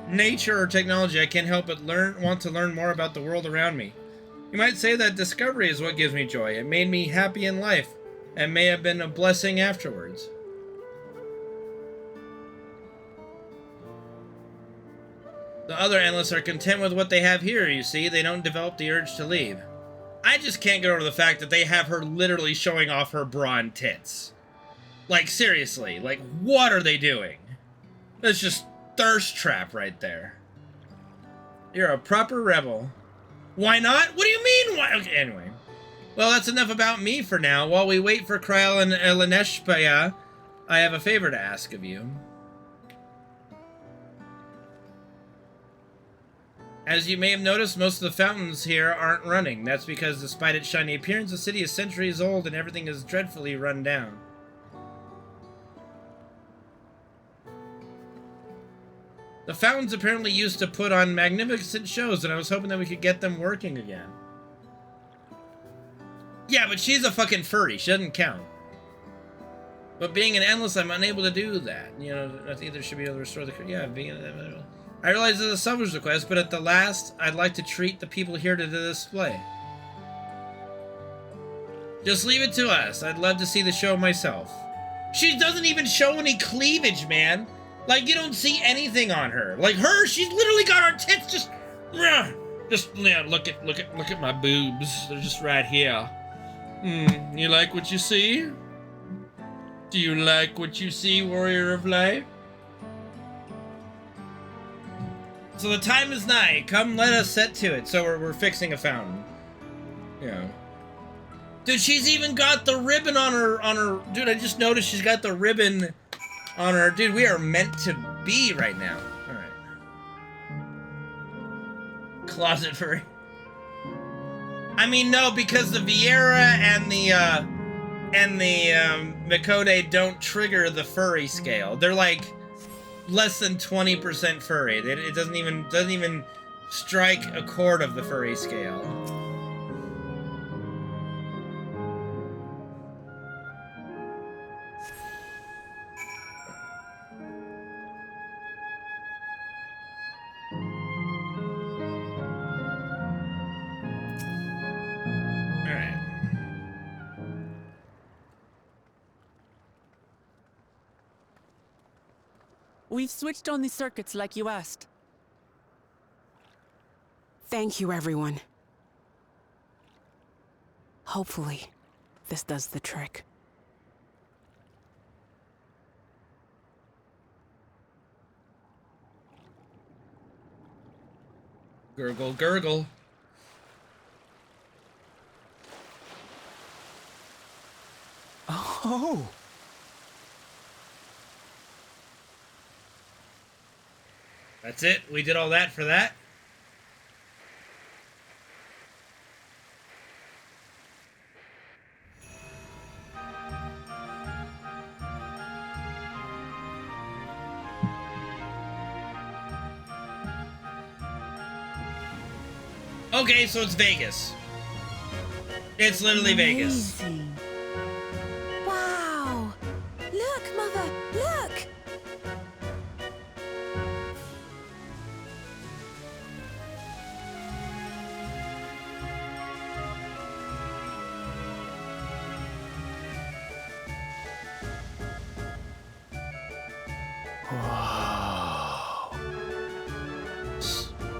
nature or technology. I can't help but want to learn more about the world around me. You might say that discovery is what gives me joy. It made me happy in life, and may have been a blessing afterwards. The other endless are content with what they have here, you see. They don't develop the urge to leave. I just can't get over the fact that they have her literally showing off her bra and tits. Like, seriously. Like, what are they doing? That's just thirst trap right there. You're a proper rebel. Why not? What do you mean, why? Okay, anyway. Well, that's enough about me for now. While we wait for Kryl and Eleneshpaya, I have a favor to ask of you. As you may have noticed, most of the fountains here aren't running. That's because, despite its shiny appearance, the city is centuries old and everything is dreadfully run down. The fountains apparently used to put on magnificent shows, and I was hoping that we could get them working again. Yeah, but she's a fucking furry. She doesn't count. But being an endless, I'm unable to do that. You know, I think there should be able to restore the... Yeah, being an... I realize it's a selfish request, but at the last, I'd like to treat the people here to the display. Just leave it to us. I'd love to see the show myself. She doesn't even show any cleavage, man. Like, you don't see anything on her. Like her, she's literally got her tits just yeah, look at my boobs. They're just right here. You like what you see? Do you like what you see, warrior of light? So the time is nigh. Come, let us set to it. So we're fixing a fountain. Yeah. Dude, she's even got the ribbon on her. Dude, I just noticed she's got the ribbon on her. Dude, we are meant to be right now. All right. Closet furry. I mean, no, because the Vieira and the Mikode don't trigger the furry scale. They're like less than 20% furry. It doesn't even strike a chord of the furry scale. We've switched on the circuits like you asked. Thank you, everyone. Hopefully, this does the trick. Gurgle, gurgle. Oh! That's it? We did all that for that? Okay, so it's Vegas. It's literally Vegas. Amazing. Wow! Look, Mother! Look! Wow.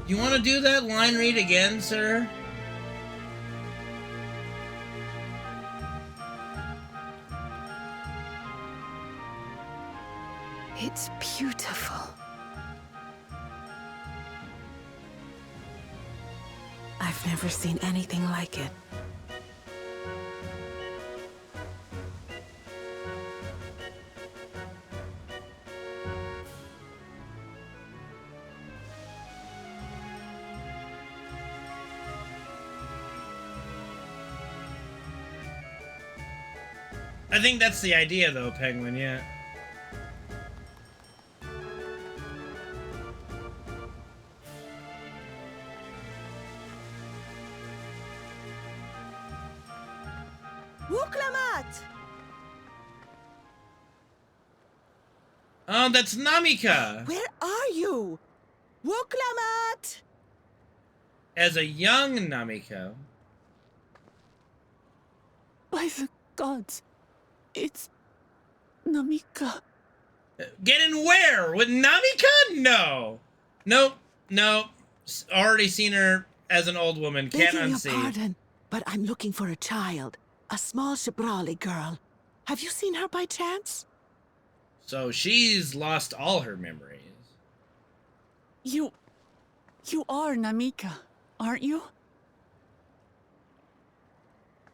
You want to do that line read again, sir? It's beautiful. I've never seen anything like it. I think that's the idea, though, Penguin, yeah. Wuklamat! Oh, that's Namika! Where are you? Wuklamat! As a young Namiko. By the gods, it's Namika. Get in where? With Namika? No. Nope. Nope. Already seen her as an old woman. Can't Begging unsee. your pardon, but I'm looking for a child. A small Shabrali girl. Have you seen her by chance? So she's lost all her memories. You are Namika, aren't you?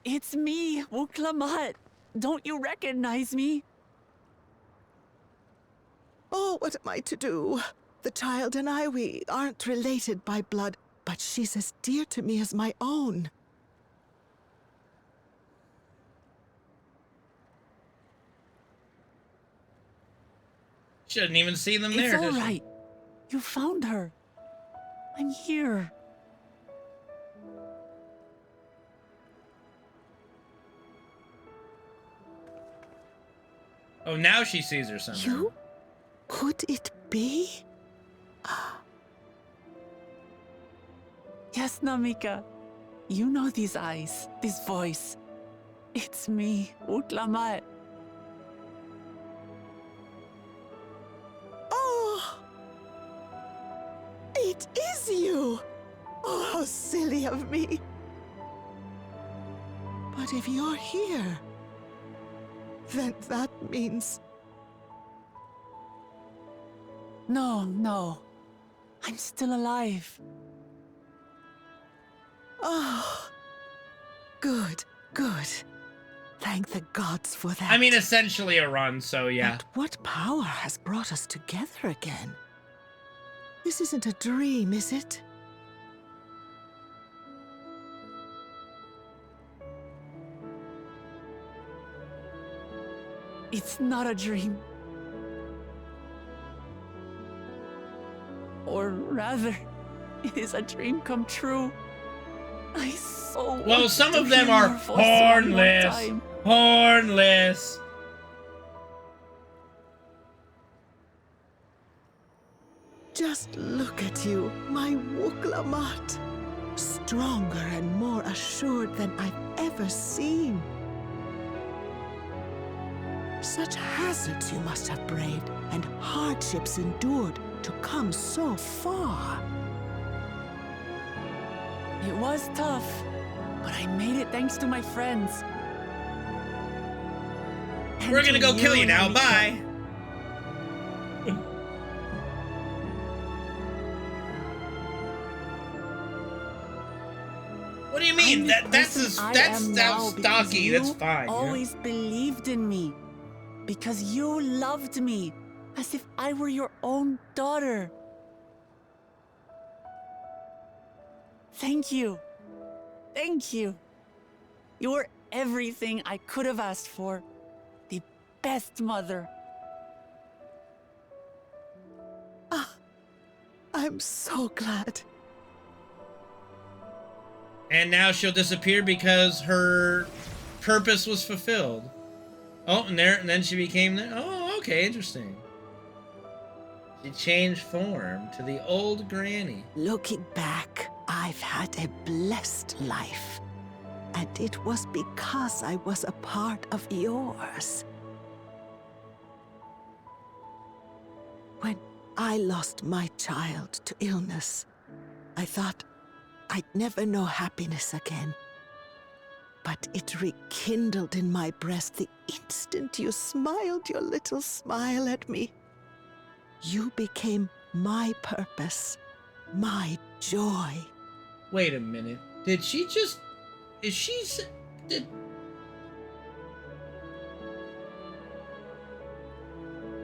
It's me, Wuklamat. Don't you recognize me? Oh, what am I to do? The child and I, we aren't related by blood, but she's as dear to me as my own. Shouldn't even see them there. It's all did she? right. You found her. I'm here. Oh, now she sees her somehow. You? Could it be? Yes, Namika. You know these eyes, this voice. It's me, Wuklamat. Oh! It is you! Oh, how silly of me. But if you're here, then that means... No. I'm still alive. Oh, good. Thank the gods for that. I mean, essentially a run, so yeah. But what power has brought us together again? This isn't a dream, is it? It's not a dream. Or rather, it is a dream come true. I so Well, want some to of them hear are your voice one more hornless. time. Hornless. Just look at you, my Wuklamat. Stronger and more assured than I've ever seen. Such hazards you must have braved and hardships endured to come so far. It was tough, but I made it thanks to my friends. And We're gonna to go kill you now. Namika. Bye. What do you mean? That sounds stocky. That's fine. Always believed in me. Because you loved me. As if I were your own daughter. Thank you. Thank you. You were everything I could have asked for. The best mother. Ah, I'm so glad. And now she'll disappear because her purpose was fulfilled. Oh, and then she became the... Oh, okay, interesting. She changed form to the old granny. Looking back, I've had a blessed life. And it was because I was a part of yours. When I lost my child to illness, I thought I'd never know happiness again. But it rekindled in my breast the instant you smiled your little smile at me. You became my purpose, my joy. Wait a minute. Did she just... Is she... Did...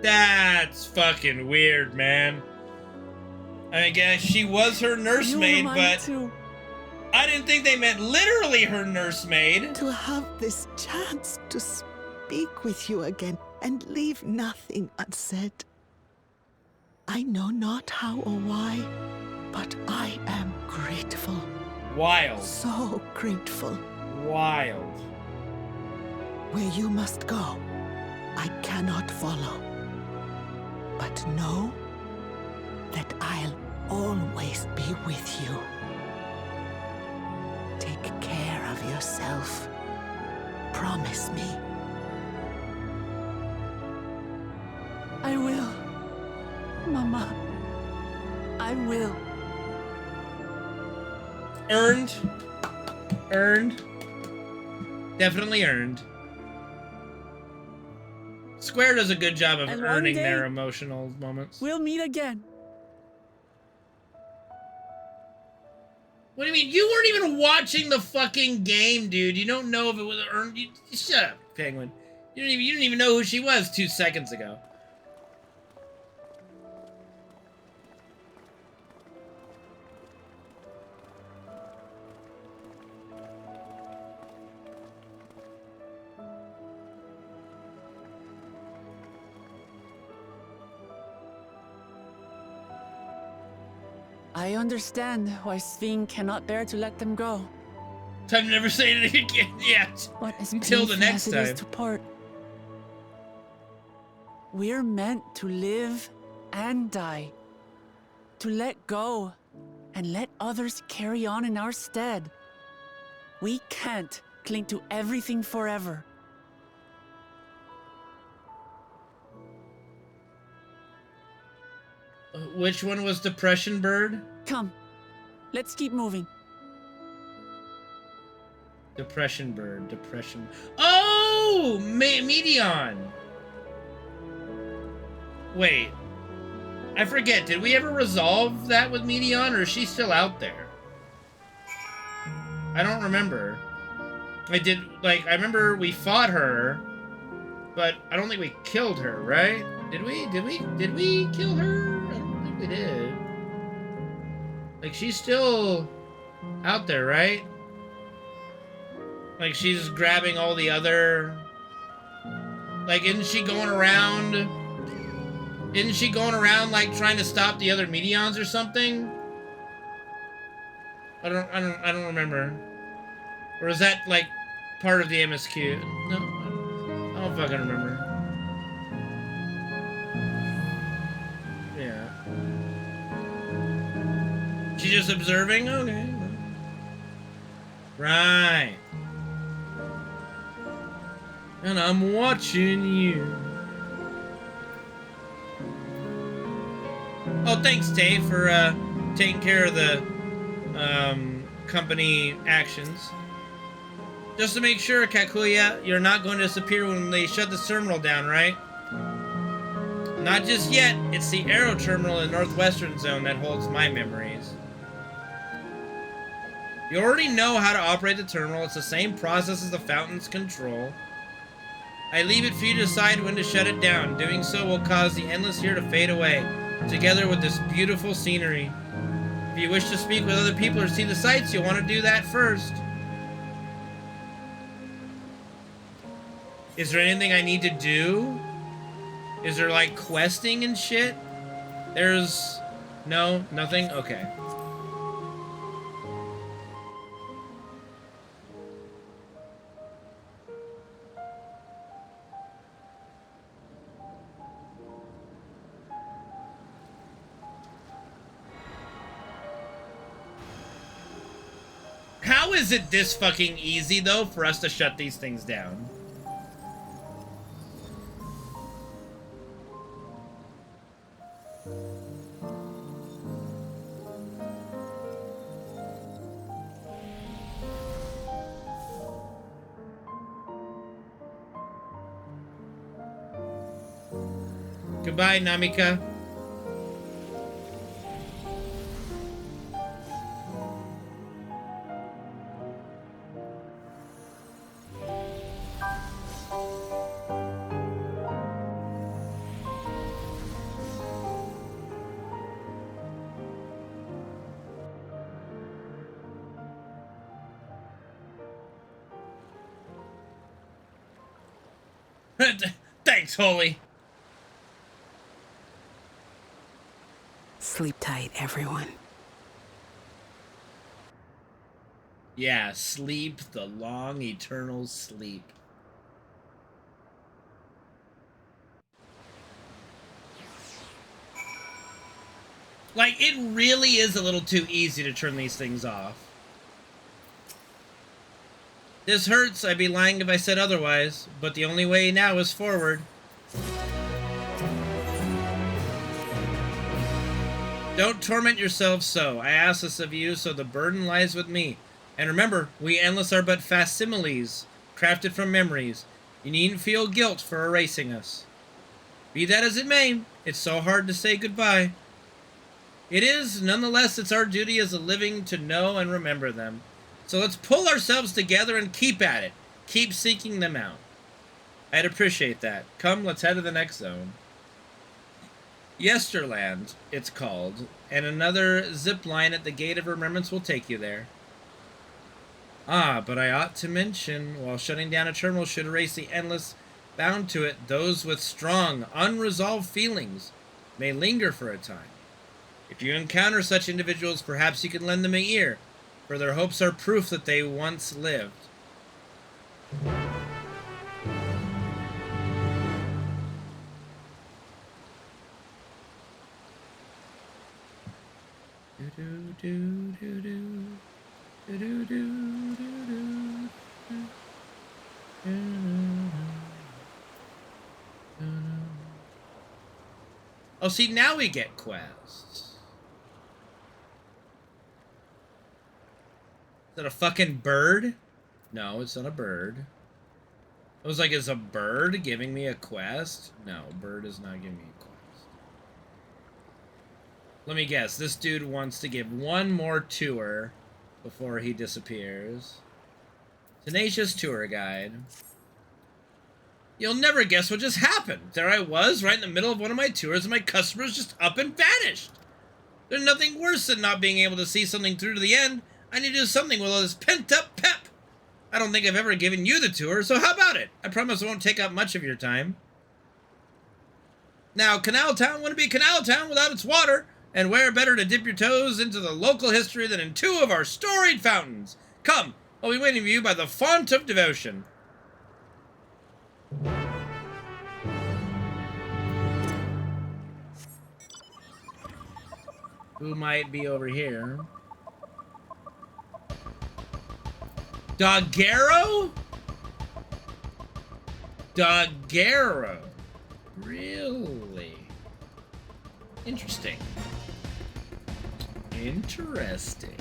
That's fucking weird, man. I guess she was her nursemaid, but... Too. I didn't think they meant literally her nursemaid. To have this chance to speak with you again and leave nothing unsaid. I know not how or why, but I am grateful. Wild. So grateful. Wild. Where you must go, I cannot follow. But know that I'll always be with you. Take care of yourself. Promise me. I will. Mama. I will. Earned. Earned. Definitely earned. Square does a good job of earning their emotional moments. We'll meet again. What do you mean? You weren't even watching the fucking game, dude. You don't know if it was earned. Shut up, Penguin. You didn't even know who she was 2 seconds ago. I understand why Sving cannot bear to let them go. Time to never say anything again. Yet. But as Until the painful next as it is time. to part, we're meant to live and die. To let go and let others carry on in our stead. We can't cling to everything forever. Which one was Depression Bird? Come, let's keep moving. Depression Bird. Depression. Oh! Medion! Wait. I forget. Did we ever resolve that with Medion, or is she still out there? I don't remember. I remember we fought her, but I don't think we killed her, right? Did we kill her? I don't think we did. Like, she's still out there, right? Like, she's grabbing all the other... Like, isn't she going around, like, trying to stop the other Medions or something? I don't remember. Or is that, like, part of the MSQ? No, I don't fucking remember. Yeah. She's just observing? Okay. Right. And I'm watching you. Oh, thanks, Dave, for taking care of the company actions. Just to make sure, Kakuya, you're not going to disappear when they shut this terminal down, right? Not just yet. It's the Aero Terminal in the Northwestern Zone that holds my memories. You already know how to operate the terminal. It's the same process as the fountain's control. I leave it for you to decide when to shut it down. Doing so will cause the endless here to fade away, together with this beautiful scenery. If you wish to speak with other people or see the sights, you'll want to do that first. Is there anything I need to do? Is there like questing and shit? There's... no? Nothing? Okay. How is it this fucking easy, though, for us to shut these things down? Goodbye, Namika. Thanks, Holy. Sleep tight, everyone. Yeah, sleep, the long, eternal sleep. Like, it really is a little too easy to turn these things off. This hurts, I'd be lying if I said otherwise, but the only way now is forward. Don't torment yourselves so. I ask this of you, so the burden lies with me. And remember, we endless are but facsimiles, crafted from memories. You needn't feel guilt for erasing us. Be that as it may, it's so hard to say goodbye. It is, nonetheless, it's our duty as a living to know and remember them. So let's pull ourselves together and keep at it. Keep seeking them out. I'd appreciate that. Come, let's head to the next zone. Yesterland, it's called, and another zip line at the Gate of Remembrance will take you there. Ah, but I ought to mention, while shutting down a terminal should erase the endless bound to it, those with strong, unresolved feelings may linger for a time. If you encounter such individuals, perhaps you can lend them an ear, for their hopes are proof that they once lived. Oh, see, now we get quests. Is that a fucking bird? No, it's not a bird. I was like, is a bird giving me a quest? No, bird is not giving me a quest. Let me guess. This dude wants to give one more tour before he disappears. Tenacious tour guide. You'll never guess what just happened. There I was, right in the middle of one of my tours, and my customers just up and vanished. There's nothing worse than not being able to see something through to the end. I need to do something with all this pent-up pep. I don't think I've ever given you the tour, so how about it? I promise it won't take up much of your time. Now, Canal Town wouldn't be Canal Town without its water, and where better to dip your toes into the local history than in two of our storied fountains? Come, I'll be waiting for you by the font of devotion. Who might be over here? Doggero? Doggero. Really? Interesting. Interesting.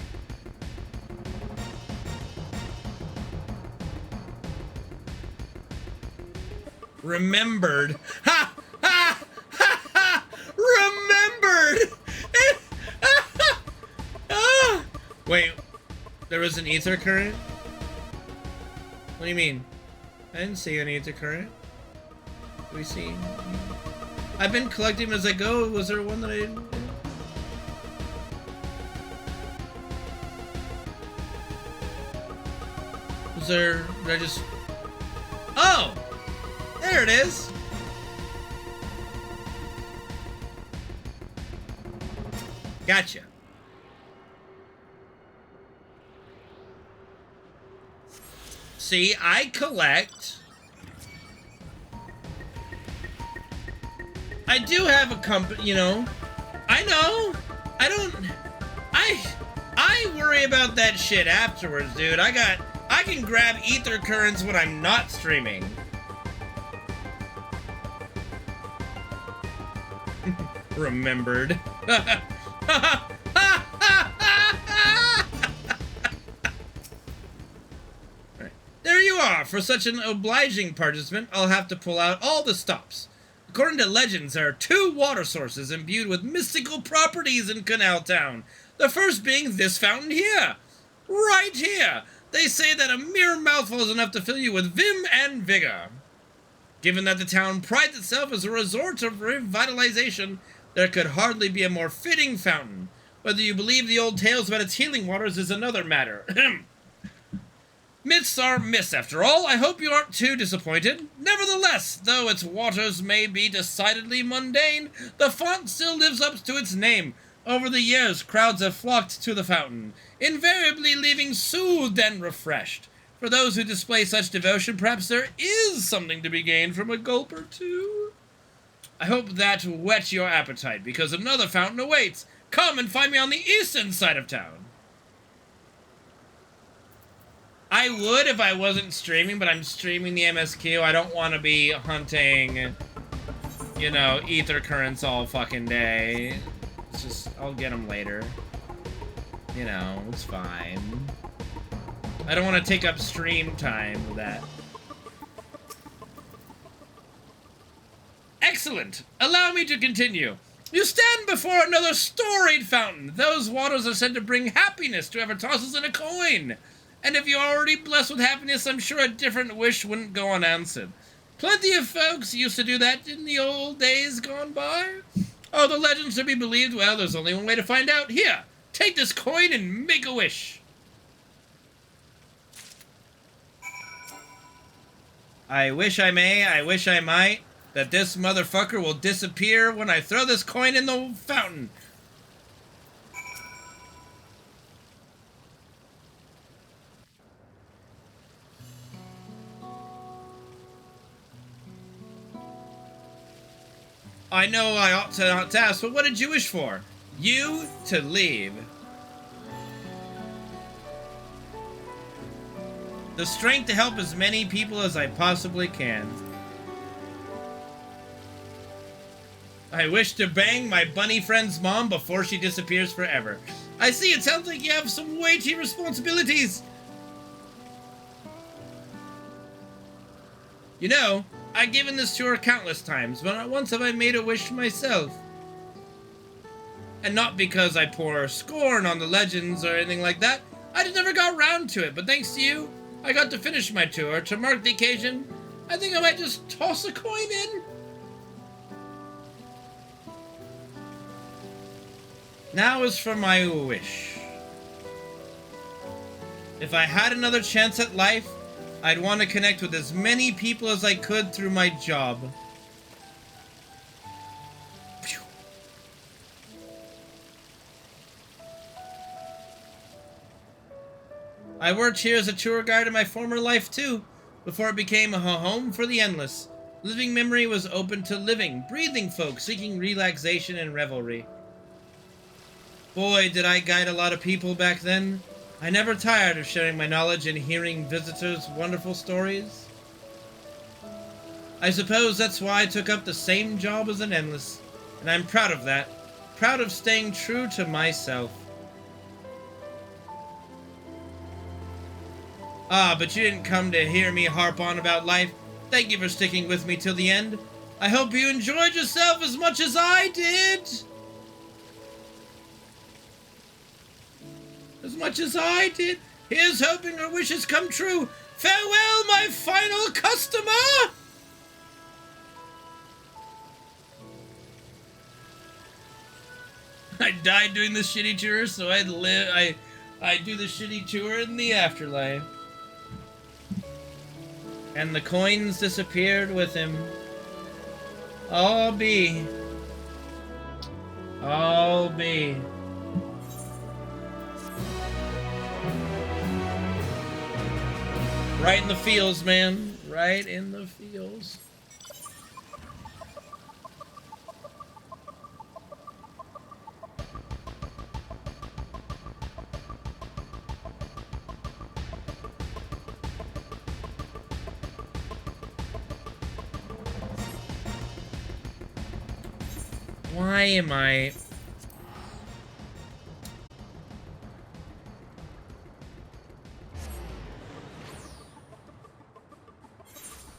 Remembered. Ha! Ha! Ha! Ha! Remembered! Ah! Wait. There was an ether current? What do you mean? I didn't see an ether current. What do we see? I've been collecting them as I go. Was there one that I didn't? Was there... Did I just... Oh! There it is! Gotcha. See, I collect. I do have a company, you know. I know. I don't... I worry about that shit afterwards, dude. I can grab ether currents when I'm not streaming. Remembered. There you are! For such an obliging participant, I'll have to pull out all the stops. According to legends, there are 2 water sources imbued with mystical properties in Canal Town. The first being this fountain here. Right here! They say that a mere mouthful is enough to fill you with vim and vigor. Given that the town prides itself as a resort of revitalization, there could hardly be a more fitting fountain. Whether you believe the old tales about its healing waters is another matter. Myths are myths, after all. I hope you aren't too disappointed. Nevertheless, though its waters may be decidedly mundane, the font still lives up to its name. Over the years, crowds have flocked to the fountain, invariably leaving soothed and refreshed. For those who display such devotion, perhaps there is something to be gained from a gulp or two. I hope that whet your appetite, because another fountain awaits. Come and find me on the eastern side of town. I would if I wasn't streaming, but I'm streaming the MSQ. I don't want to be hunting, you know, ether currents all fucking day. It's just, I'll get them later. You know, it's fine. I don't want to take up stream time with that. Excellent! Allow me to continue. You stand before another storied fountain. Those waters are said to bring happiness to whoever tosses in a coin. And if you're already blessed with happiness, I'm sure a different wish wouldn't go unanswered. Plenty of folks used to do that in the old days gone by. Oh, the legends to be believed? Well, there's only one way to find out. Here, take this coin and make a wish. I wish I may, I wish I might, that this motherfucker will disappear when I throw this coin in the fountain. I know I ought to not ask, but what did you wish for? You to leave. The strength to help as many people as I possibly can. I wish to bang my bunny friend's mom before she disappears forever. I see, it sounds like you have some weighty responsibilities. You know, I've given this to her countless times, but not once have I made a wish myself. And not because I pour scorn on the legends or anything like that. I just never got around to it, but thanks to you, I got to finish my tour. To mark the occasion, I think I might just toss a coin in. Now is for my wish. If I had another chance at life, I'd want to connect with as many people as I could through my job. I worked here as a tour guide in my former life too, before it became a home for the endless. Living memory was open to living, breathing folk seeking relaxation and revelry. Boy, did I guide a lot of people back then. I never tired of sharing my knowledge and hearing visitors' wonderful stories. I suppose that's why I took up the same job as an endless, and I'm proud of that. Proud of staying true to myself. Ah, but you didn't come to hear me harp on about life. Thank you for sticking with me till the end. I hope you enjoyed yourself as much as I did. As much as I did. Here's hoping her wishes come true. Farewell, my final customer! I died doing the shitty tour, so I do the shitty tour in the afterlife. And the coins disappeared with him. All be. Right in the feels, man. Right in the feels. Why am I...